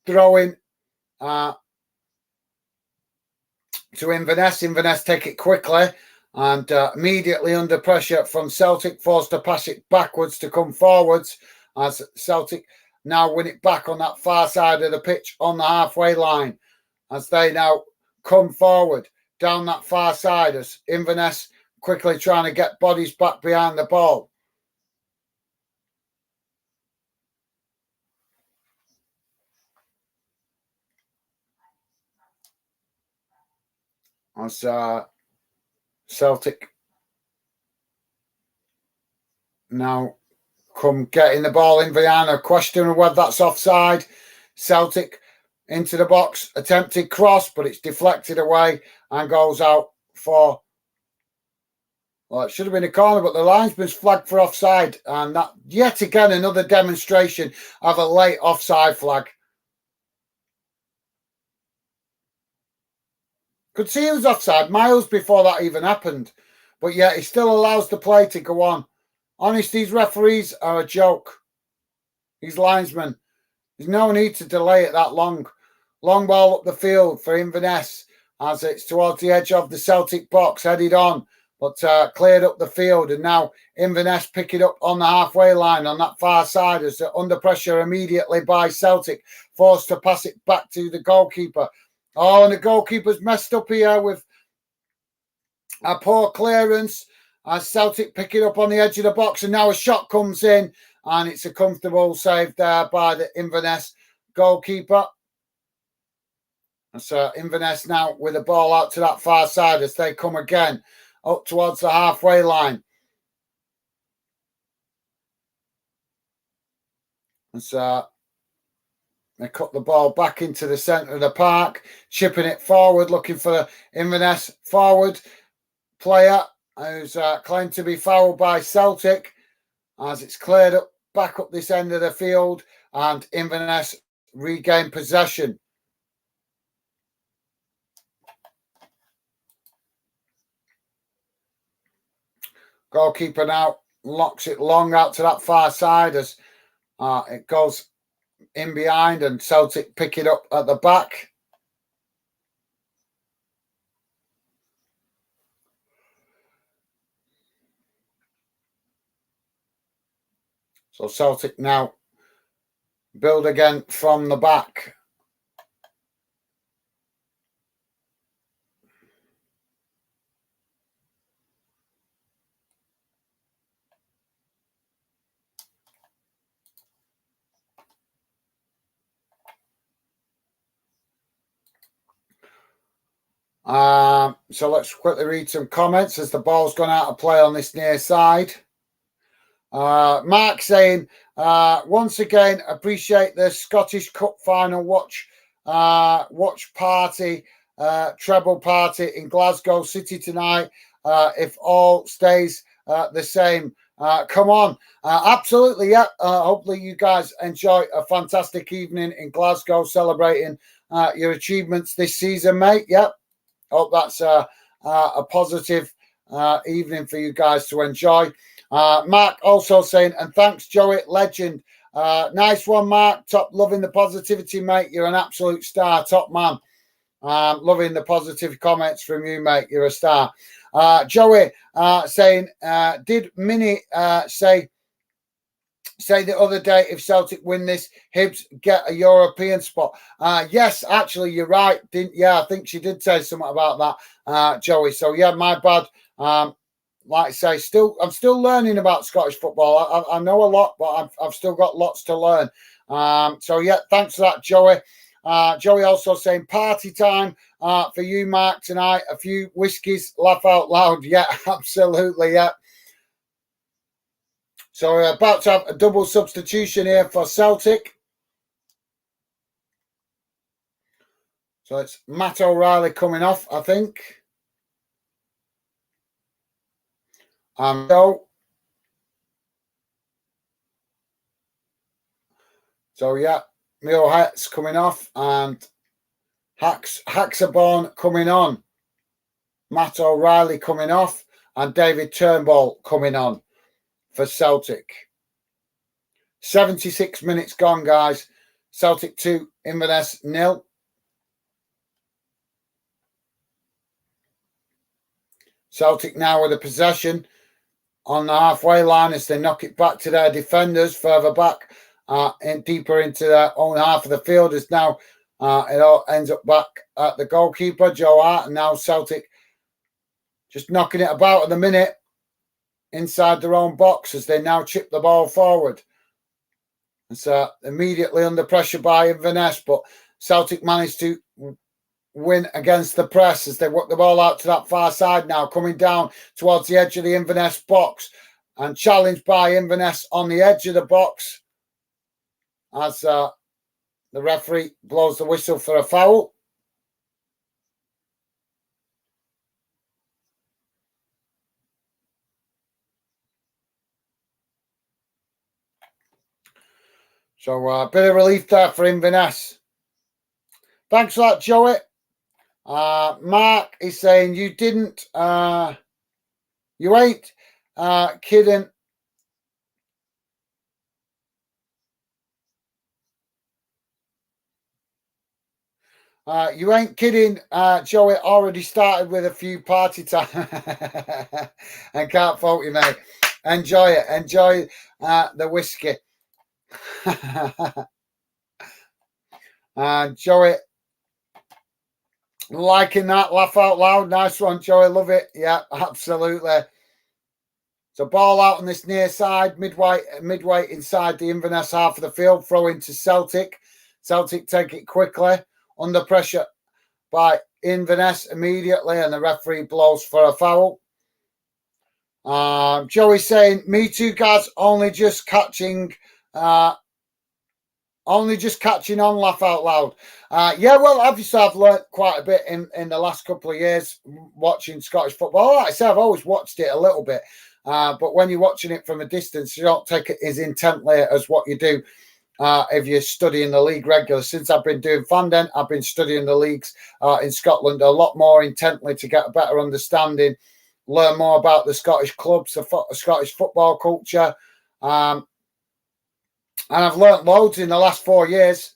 throw-in to Inverness. Inverness take it quickly and immediately under pressure from Celtic, forced to pass it backwards to come forwards as Celtic now win it back on that far side of the pitch on the halfway line as they now come forward down that far side as Inverness quickly trying to get bodies back behind the ball. As Celtic now come getting the ball in Viana, questioning whether that's offside. Celtic into the box, attempted cross, but it's deflected away and goes out for, well, it should have been a corner, but the linesman's flagged for offside, and that yet again another demonstration of a late offside flag. Could see he was offside miles before that even happened, but yet he still allows the play to go on. Honest, these referees are a joke. These linesmen. There's no need to delay it that long. Long ball up the field for Inverness as it's towards the edge of the Celtic box, headed on, but cleared up the field. And now Inverness pick it up on the halfway line on that far side as they're under pressure immediately by Celtic, forced to pass it back to the goalkeeper. Oh, and the goalkeeper's messed up here with a poor clearance as Celtic pick it up on the edge of the box, and now a shot comes in, and it's a comfortable save there by the Inverness goalkeeper. And so Inverness now with the ball out to that far side as they come again up towards the halfway line. And so they cut the ball back into the centre of the park, chipping it forward, looking for the Inverness forward player who's claimed to be fouled by Celtic, as it's cleared up back up this end of the field, and Inverness regain possession. Goalkeeper now locks it long out to that far side as it goes in behind, and Celtic pick it up at the back. So Celtic now build again from the back. So let's quickly read some comments as the ball's gone out of play on this near side. Mark saying, once again, appreciate the Scottish Cup final watch party, treble party in Glasgow City tonight. If all stays the same, come on. Absolutely, yeah. Hopefully you guys enjoy a fantastic evening in Glasgow celebrating your achievements this season, mate. Yep. Hope that's a positive evening for you guys to enjoy. Mark also saying, and thanks, Joey, legend. Nice one, Mark. Top, loving the positivity, mate. You're an absolute star, top man. Loving the positive comments from you, mate. You're a star. Joey saying, did Minnie say the other day, if Celtic win this, Hibs get a European spot? Yes, actually, you're right. I think she did say something about that, Joey. So, yeah, my bad. Like I say, I'm still learning about Scottish football. I know a lot, but I've still got lots to learn. So, yeah, thanks for that, Joey. Joey also saying party time for you, Mark, tonight. A few whiskies, laugh out loud. Yeah, absolutely, yeah. So we're about to have a double substitution here for Celtic. So it's Matt O'Reilly coming off, I think. So yeah, Mio Hetz coming off and Haxaborn coming on. Matt O'Reilly coming off and David Turnbull coming on for Celtic. 76 minutes gone, guys. Celtic 2, Inverness 0. Celtic now with a possession on the halfway line as they knock it back to their defenders further back and deeper into their own half of the field. As now it all ends up back at the goalkeeper, Joe Hart, and now Celtic just knocking it about at the minute inside their own box as they now chip the ball forward. And so immediately under pressure by Inverness, but Celtic managed to win against the press as they work the ball out to that far side now, coming down towards the edge of the Inverness box and challenged by Inverness on the edge of the box as the referee blows the whistle for a foul. So a bit of relief there for Inverness. Thanks for that, Joey. Mark is saying you didn't, you ain't kidding. You ain't kidding, Joey. Already started with a few party time and can't fault you, mate. Enjoy it. Enjoy the whiskey. Joey, liking that, laugh out loud. Nice one, Joey. Love it. Yeah, absolutely. So ball out on this near side, midway inside the Inverness half of the field, throw into Celtic. Celtic take it quickly, under pressure by Inverness immediately, and the referee blows for a foul. Joey saying, me too, guys, only just catching Only just catching on, laugh out loud. Yeah, well, obviously I've learnt quite a bit in the last couple of years watching Scottish football. Like I say, I've always watched it a little bit. But when you're watching it from a distance, you don't take it as intently as what you do if you're studying the league regularly. Since I've been doing Fandom, I've been studying the leagues in Scotland a lot more intently to get a better understanding, learn more about the Scottish clubs, the Scottish football culture. And I've learnt loads in the last 4 years,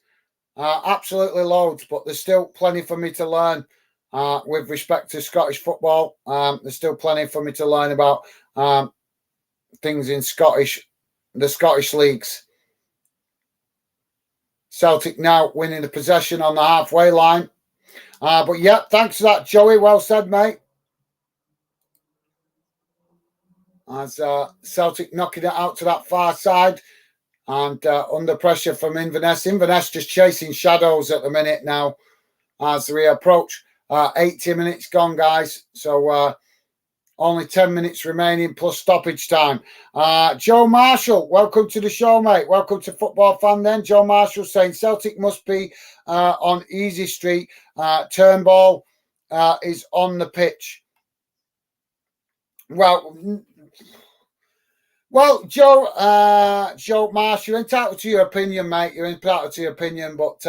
absolutely loads, but there's still plenty for me to learn with respect to Scottish football. There's still plenty for me to learn about things in the Scottish leagues. Celtic now winning the possession on the halfway line. But yeah, thanks for that, Joey. Well said, mate. As Celtic knocking it out to that far side and under pressure from Inverness. Inverness just chasing shadows at the minute now as we approach 80 minutes gone, guys. So only 10 minutes remaining plus stoppage time. Joe Marshall, welcome to the show, mate. Welcome to Football Fan then. Joe Marshall saying Celtic must be on easy street. Turnbull is on the pitch. Well, Joe Marshall, you're entitled to your opinion, mate. You're entitled to your opinion, but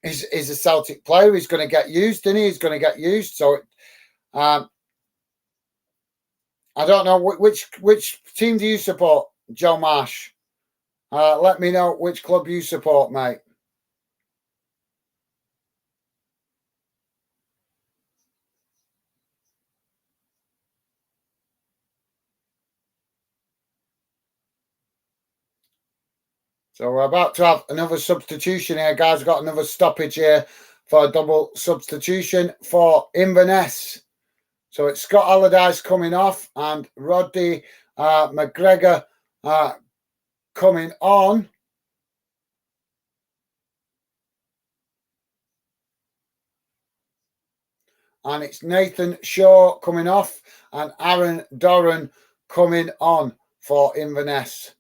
he's a Celtic player. He's going to get used, and he's going to get used. So I don't know which team do you support, Joe Marsh? Let me know which club you support, mate. So we're about to have another substitution here, guys. We've got another stoppage here for a double substitution for Inverness. So it's Scott Allardyce coming off and Roddy McGregor coming on. And it's Nathan Shaw coming off and Aaron Doran coming on for Inverness.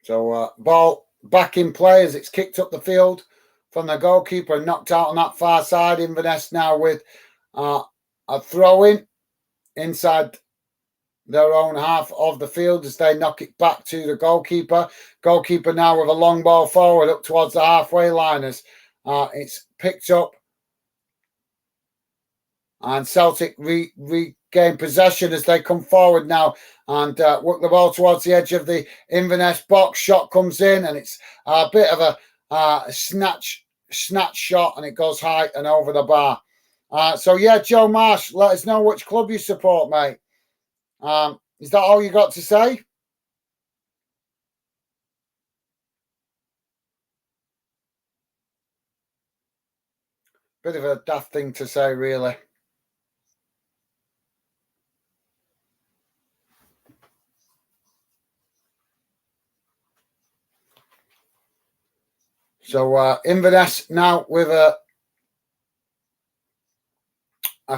So ball back in play as it's kicked up the field from the goalkeeper and knocked out on that far side. Inverness now with a throw-in inside their own half of the field as they knock it back to the goalkeeper. Goalkeeper now with a long ball forward up towards the halfway line as it's picked up. And Celtic regain possession as they come forward now and work the ball towards the edge of the Inverness box. Shot comes in and it's a bit of a snatch shot and it goes high and over the bar. So yeah, Joe Marsh, let us know which club you support, mate. Is that all you got to say? Bit of a daft thing to say, really. So Inverness now with a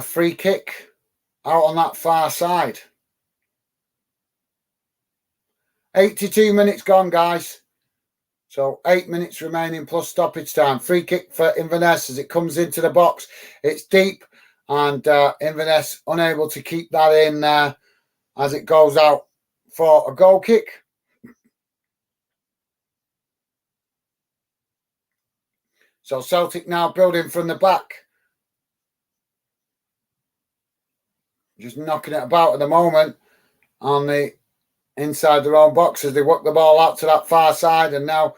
free kick out on that far side. 82 minutes gone, guys. So 8 minutes remaining plus stoppage time. Free kick for Inverness as it comes into the box. It's deep and Inverness unable to keep that in as it goes out for a goal kick. So Celtic now building from the back. Just knocking it about at the moment on the inside their own box as they work the ball out to that far side and now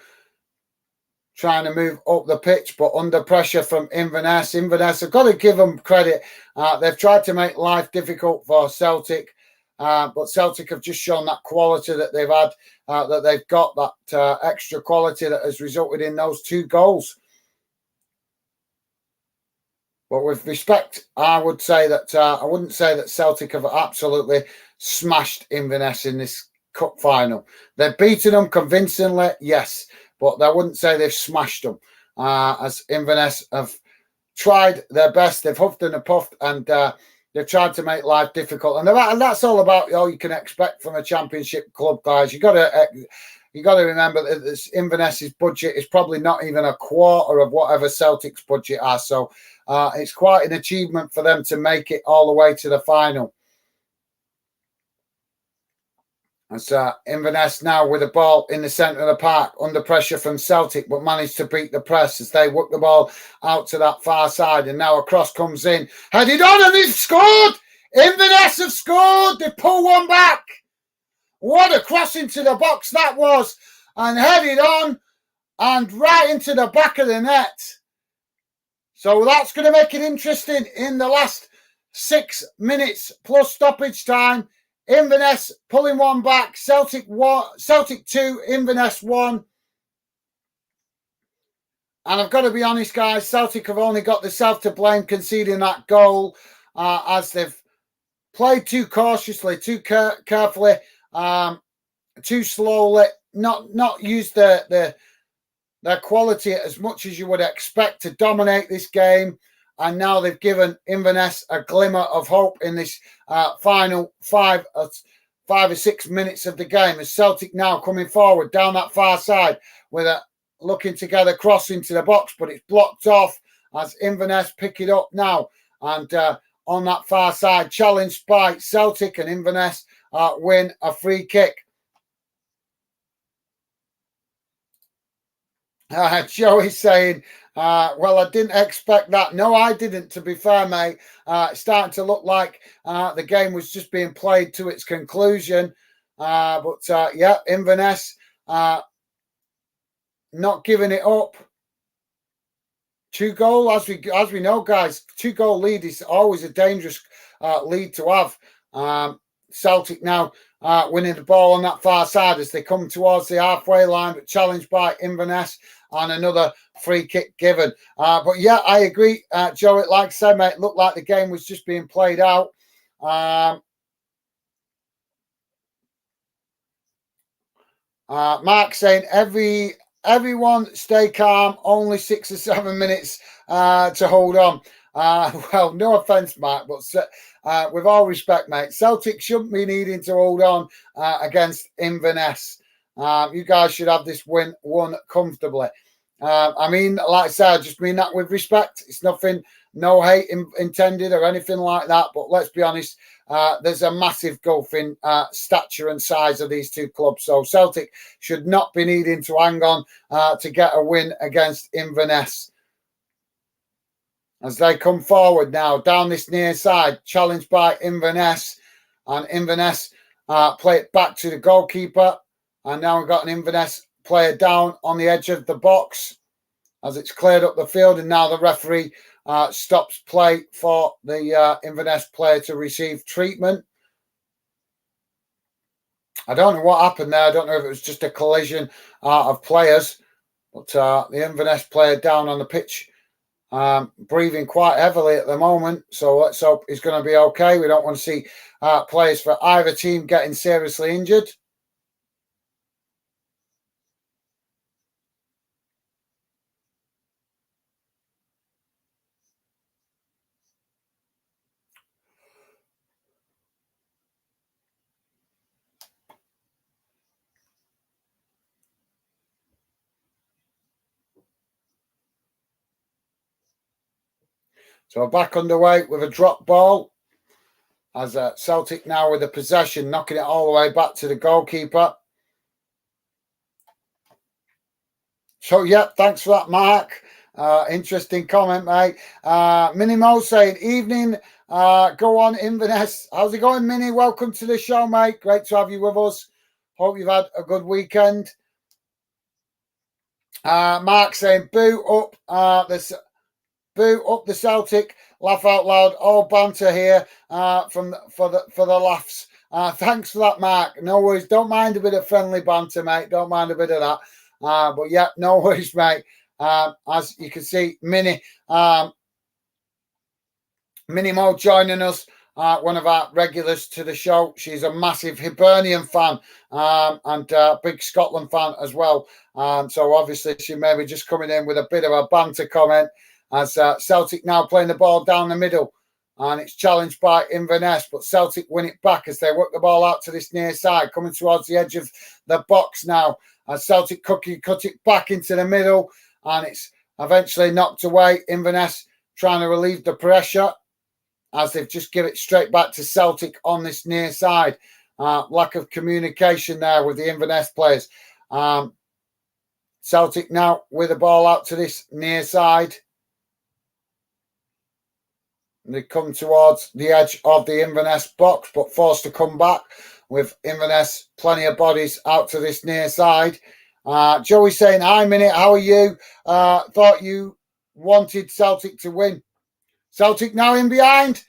trying to move up the pitch, but under pressure from Inverness. Inverness, I've got to give them credit. They've tried to make life difficult for Celtic, but Celtic have just shown that quality that they've had, that they've got that extra quality that has resulted in those 2 goals. But with respect, I would say that I wouldn't say that Celtic have absolutely smashed Inverness in this Cup final. They've beaten them convincingly, yes, but I wouldn't say they've smashed them. As Inverness have tried their best, they've huffed and puffed, and they've tried to make life difficult. And that's all about all you can expect from a championship club, guys. You got to remember that this Inverness's budget is probably not even a quarter of whatever Celtic's budget are. So it's quite an achievement for them to make it all the way to the final. It's Inverness now with the ball in the centre of the park, under pressure from Celtic, but managed to beat the press as they work the ball out to that far side. And now a cross comes in, headed on, and they've scored! Inverness have scored! They pull one back. What a cross into the box that was, and headed on and right into the back of the net. So that's going to make it interesting in the last 6 minutes plus stoppage time. Inverness pulling one back. Celtic 2, Inverness 1. And I've got to be honest, guys, Celtic have only got themselves to blame conceding that goal as they've played too cautiously, too carefully, too slowly, not used their quality as much as you would expect to dominate this game. And now they've given Inverness a glimmer of hope in this final 5 or 6 minutes of the game. As Celtic now coming forward down that far side with a looking to get a cross into the box, but it's blocked off as Inverness pick it up now. And on that far side, challenged by Celtic, and Inverness win a free kick. Joe is saying, well, I didn't expect that. No, I didn't, to be fair, mate. It's starting to look like the game was just being played to its conclusion. Yeah, Inverness not giving it up. 2-goal, as we know, guys, 2-goal lead is always a dangerous lead to have. Celtic now winning the ball on that far side as they come towards the halfway line, but challenged by Inverness, and another free kick given. But yeah, I agree, Joe. Like I said, mate, it looked like the game was just being played out. Mark saying everyone stay calm, only 6 or 7 minutes to hold on. Well, no offence, Mark, but with all respect, mate, Celtic shouldn't be needing to hold on against Inverness. You guys should have this win won comfortably. I mean, like I said, I just mean that with respect. It's nothing, no hate intended or anything like that. But let's be honest, there's a massive gulf in stature and size of these two clubs. So Celtic should not be needing to hang on to get a win against Inverness. As they come forward now down this near side, challenged by Inverness, and Inverness play it back to the goalkeeper. And now we've got an Inverness player down on the edge of the box as it's cleared up the field, and now the referee stops play for the Inverness player to receive treatment. I don't know what happened there. I don't know if it was just a collision of players, but the Inverness player down on the pitch, breathing quite heavily at the moment. So let's hope he's going to be okay. We don't want to see players for either team getting seriously injured. So back underway with a drop ball as Celtic now with the possession, knocking it all the way back to the goalkeeper. So, yeah, thanks for that, Mark. Interesting comment, mate. Minimo saying, evening, go on, Inverness. How's it going, Minnie? Welcome to the show, mate. Great to have you with us. Hope you've had a good weekend. Mark saying, boo up the Celtic, laugh out loud, all banter here for the laughs. Thanks for that, Mark. No worries. Don't mind a bit of friendly banter, mate. Don't mind a bit of that. But yeah, no worries, mate. As you can see, Minnie Mo joining us one of our regulars to the show. She's a massive Hibernian fan and big Scotland fan as well. So obviously she may be just coming in with a bit of a banter comment as Celtic now playing the ball down the middle. And it's challenged by Inverness, but Celtic win it back as they work the ball out to this near side, coming towards the edge of the box now. As Celtic cut it back into the middle, and it's eventually knocked away. Inverness trying to relieve the pressure as they've just give it straight back to Celtic on this near side. Lack of communication there with the Inverness players. Celtic now with the ball out to this near side. They come towards the edge of the Inverness box, but forced to come back with Inverness, plenty of bodies out to this near side. Joey saying, hi, Minute, how are you? Thought you wanted Celtic to win. Celtic now in behind,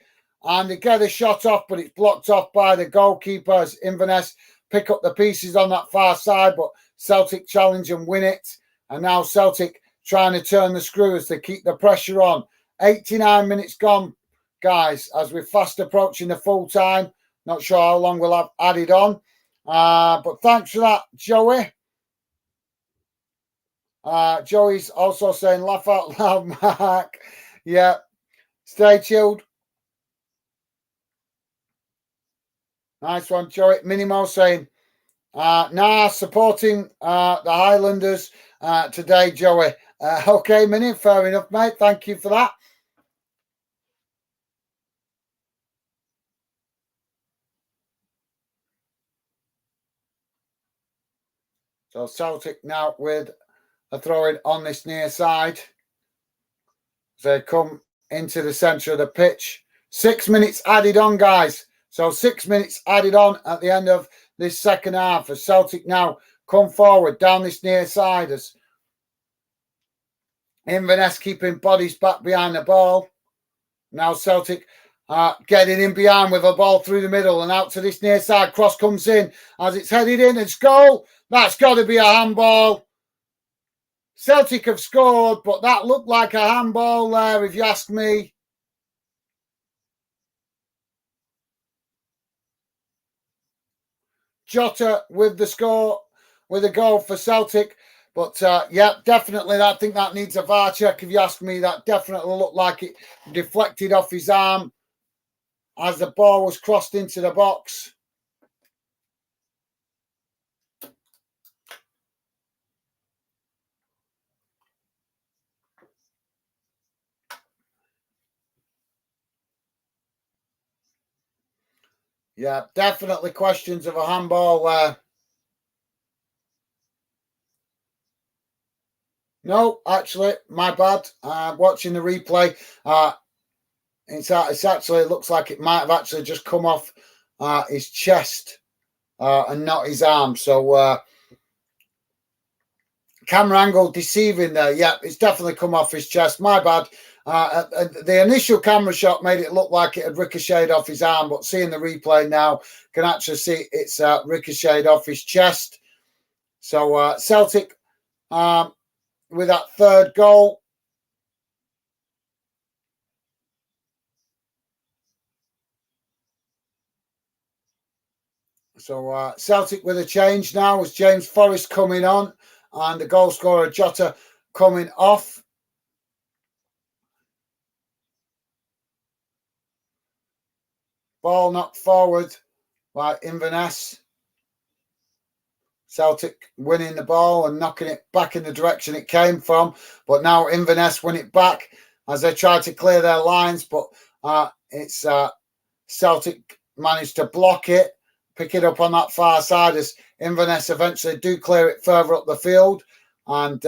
and they get a shot off, but it's blocked off by the goalkeeper as Inverness pick up the pieces on that far side, but Celtic challenge and win it. And now Celtic trying to turn the screw as they keep the pressure on. 89 minutes gone, guys, as we're fast approaching the full time. Not sure how long we'll have added on. But thanks for that, Joey. Joey's also saying, laugh out loud, Mark. Yeah, stay chilled. Nice one, Joey. Minimo saying, supporting the Highlanders today, Joey. Okay, Mini, fair enough, mate. Thank you for that. So Celtic now with a throw-in on this near side. They come into the centre of the pitch. 6 minutes added on, guys. So 6 minutes added on at the end of this second half as Celtic now come forward down this near side as Inverness keeping bodies back behind the ball. Now Celtic getting in behind with a ball through the middle and out to this near side. Cross comes in as it's headed in. It's goal. That's got to be a handball. Celtic have scored, but that looked like a handball there, if you ask me. Jota with the score, with a goal for Celtic. But, yeah, definitely, I think that needs a VAR check, if you ask me. That definitely looked like it deflected off his arm as the ball was crossed into the box. Yeah, definitely questions of a handball there. No, actually, my bad. Watching the replay, it's actually, it looks like it might have actually just come off his chest and not his arm. So camera angle deceiving there. Yeah, it's definitely come off his chest. My bad. The initial camera shot made it look like it had ricocheted off his arm, but seeing the replay now, can actually see it's ricocheted off his chest. So Celtic with that third goal. So Celtic with a change now as James Forrest coming on and the goal scorer Jota coming off. Ball knocked forward by Inverness. Celtic winning the ball and knocking it back in the direction it came from. But now Inverness win it back as they try to clear their lines. But it's Celtic managed to block it, pick it up on that far side as Inverness eventually do clear it further up the field. And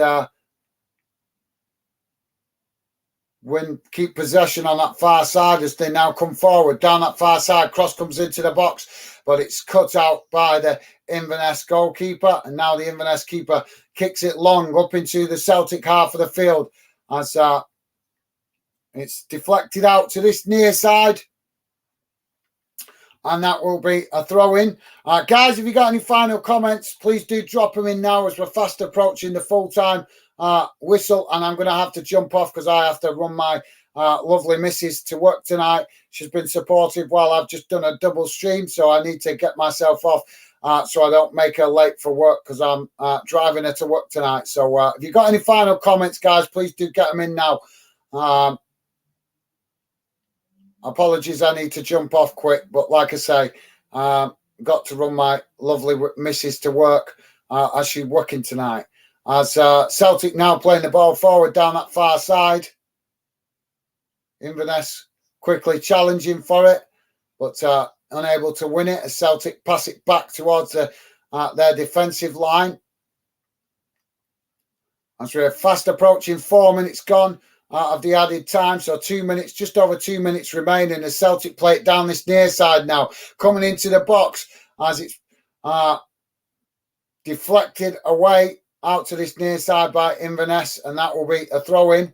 keep possession on that far side as they now come forward down that far side. Cross comes into the box, but it's cut out by the Inverness goalkeeper, and now the Inverness keeper kicks it long up into the Celtic half of the field as it's deflected out to this near side, and that will be a throw-in. Guys, if you got any final comments, please do drop them in now as we're fast approaching the full time whistle, and I'm going to have to jump off because I have to run my lovely missus to work tonight. She's been supportive while I've just done a double stream, so I need to get myself off so I don't make her late for work because I'm driving her to work tonight. So if you've got any final comments, guys, please do get them in now. Apologies, I need to jump off quick, but like I say, got to run my lovely missus to work as she's working tonight. As Celtic now playing the ball forward down that far side. Inverness quickly challenging for it, but unable to win it as Celtic pass it back towards their defensive line. As we're fast approaching 4 minutes gone out of the added time, so 2 minutes, just over 2 minutes remaining as Celtic play it down this near side now, coming into the box as it's deflected away out to this near side by Inverness, and that will be a throw-in.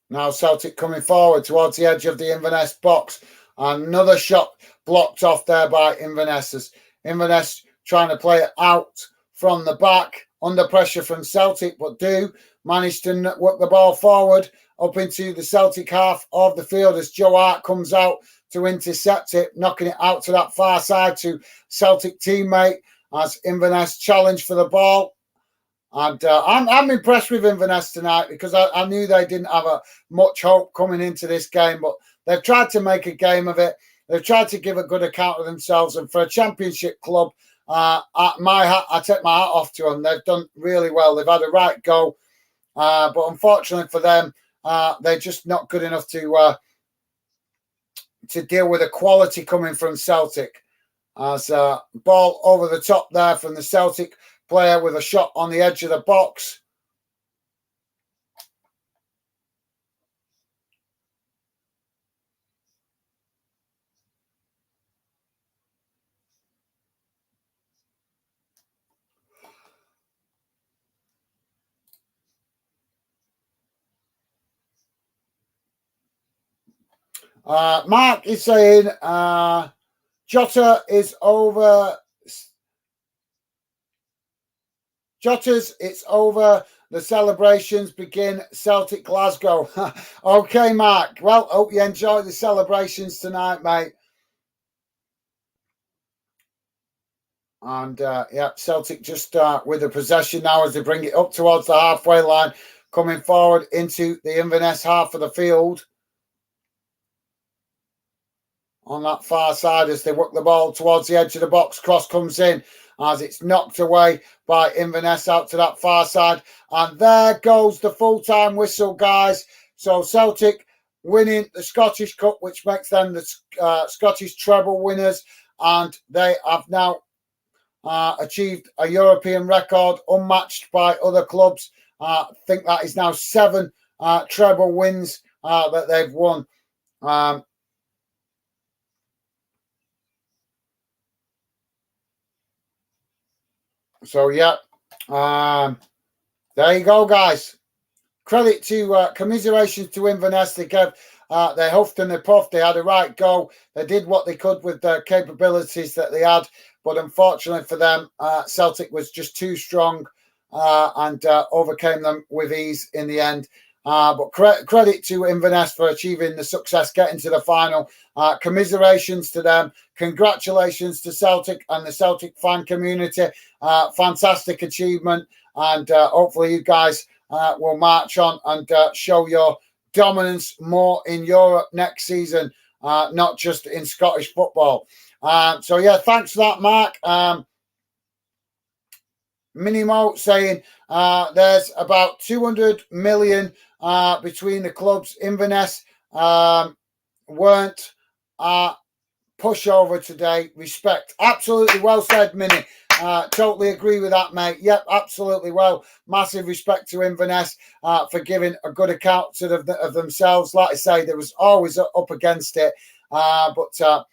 Now Celtic coming forward towards the edge of the Inverness box. Another shot blocked off there by Inverness. Inverness trying to play it out from the back under pressure from Celtic, but do manage to work the ball forward up into the Celtic half of the field as Joe Hart comes out to intercept it, knocking it out to that far side to Celtic teammate as Inverness challenge for the ball. And I'm impressed with Inverness tonight because I knew they didn't have much hope coming into this game, but they've tried to make a game of it. They've tried to give a good account of themselves, and for a championship club, I take my hat off to them. They've done really well. They've had a right go, but unfortunately for them, they're just not good enough to deal with the quality coming from Celtic. As ball over the top there from the Celtic player with a shot on the edge of the box. Mark is saying Jota is over. Jotters, it's over. The celebrations begin. Celtic Glasgow. Okay, Mark. Well, hope you enjoy the celebrations tonight, mate. And yeah, Celtic just with the possession now as they bring it up towards the halfway line, coming forward into the Inverness half of the field. On that far side as they work the ball towards the edge of the box. Cross comes in as it's knocked away by Inverness out to that far side. And there goes the full-time whistle, guys. So Celtic winning the Scottish Cup, which makes them the Scottish treble winners. And they have now achieved a European record unmatched by other clubs. I think that is now 7 treble wins that they've won. So, yeah, there you go, guys. Credit to commiserations to Inverness. They gave they huffed and they puffed. They had a right go. They did what they could with the capabilities that they had. But unfortunately for them, Celtic was just too strong and overcame them with ease in the end. But credit to Inverness for achieving the success, getting to the final. Commiserations to them. Congratulations to Celtic and the Celtic fan community. Fantastic achievement. And hopefully you guys will march on and show your dominance more in Europe next season, not just in Scottish football. So, yeah, thanks for that, Mark. Minimo saying there's about 200 million between the clubs. Inverness weren't pushover today. Respect. Absolutely well said, Mini. Totally agree with that, mate. Yep, absolutely well. Massive respect to Inverness for giving a good account of themselves. Like I say, there was always up against it. But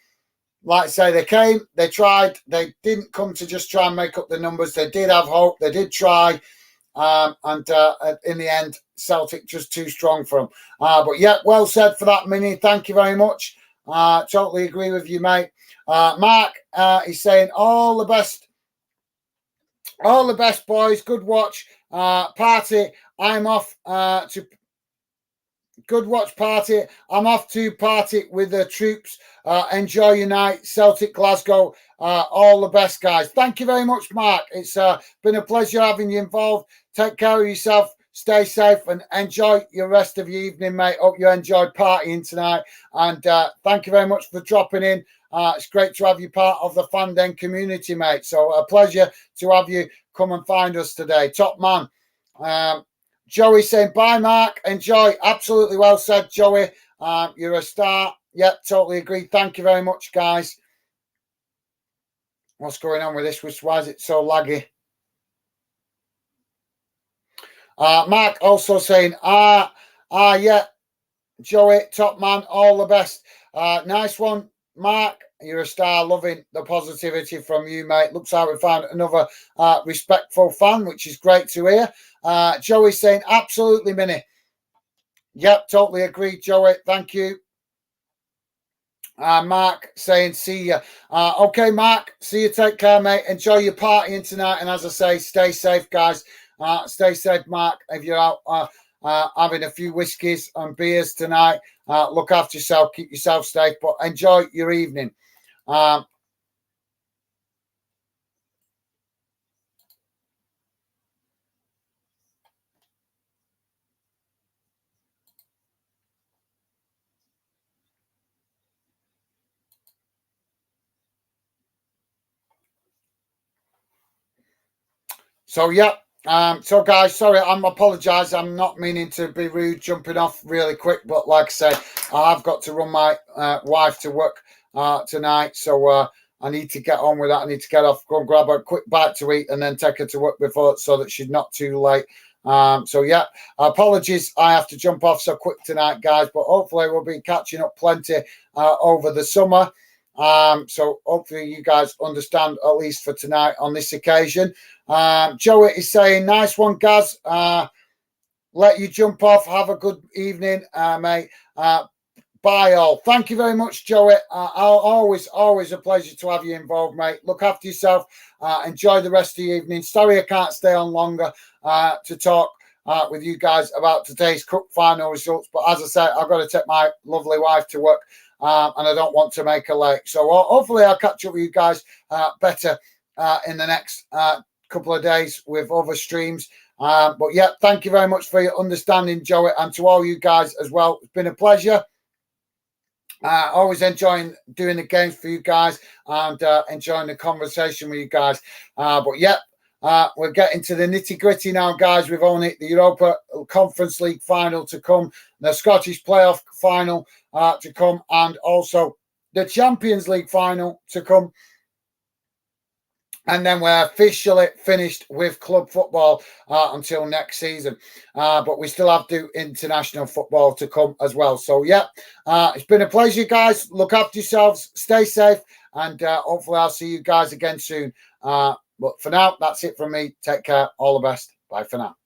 like I say, they came, they tried. They didn't come to just try and make up the numbers. They did have hope. They did try. And in the end, Celtic just too strong for them. But yeah, well said for that, Mini. Thank you very much. Totally agree with you, mate. Mark is saying all the best. All the best, boys. Good watch. Party. I'm off to good watch party. I'm off to party with the troops. Enjoy your night. Celtic Glasgow. All the best, guys. Thank you very much, Mark. It's been a pleasure having you involved. Take care of yourself. Stay safe and enjoy your rest of your evening, mate. Hope you enjoyed partying tonight. And thank you very much for dropping in. It's great to have you part of the Fanden community, mate. So a pleasure to have you come and find us today. Top man. Joey saying, bye, Mark. Enjoy. Absolutely well said, Joey. You're a star. Yep, totally agree. Thank you very much, guys. What's going on with this? Why is it so laggy? Mark also saying, yeah, Joey, top man, all the best. Nice one, Mark. You're a star. Loving the positivity from you, mate. Looks like we found another respectful fan, which is great to hear. Joey saying, absolutely, Minnie. Yep, totally agree, Joey. Thank you. Mark saying, see you. Okay, Mark, see you. Take care, mate. Enjoy your partying tonight. And as I say, stay safe, guys. Stay safe, Mark. If you're out having a few whiskies and beers tonight, look after yourself. Keep yourself safe, but enjoy your evening. So, yeah. So, guys, sorry, I'm apologise. I'm not meaning to be rude, jumping off really quick. But like I said, I've got to run my wife to work tonight. So I need to get on with that. I need to get off, go and grab a quick bite to eat and then take her to work before so that she's not too late. So, yeah, apologies. I have to jump off so quick tonight, guys. But hopefully we'll be catching up plenty over the summer. So hopefully you guys understand, at least for tonight on this occasion. Joey is saying, nice one, Gaz. Let you jump off. Have a good evening, mate. Bye, all. Thank you very much, Joey. Always a pleasure to have you involved, mate. Look after yourself. Enjoy the rest of the evening. Sorry I can't stay on longer to talk with you guys about today's cup final results. But as I said, I've got to take my lovely wife to work. And I don't want to make her late. So hopefully I'll catch up with you guys better in the next couple of days with other streams. But yeah, thank you very much for your understanding, Joey, and to all you guys as well. It's been a pleasure. Always enjoying doing the games for you guys and enjoying the conversation with you guys. But yeah, we're getting to the nitty-gritty now, guys. We've only the Europa Conference League final to come, the Scottish playoff final to come, and also the Champions League final to come. And then we're officially finished with club football until next season. But we still have to international football to come as well. So, yeah, it's been a pleasure, guys. Look after yourselves. Stay safe. And hopefully I'll see you guys again soon. But for now, that's it from me. Take care. All the best. Bye for now.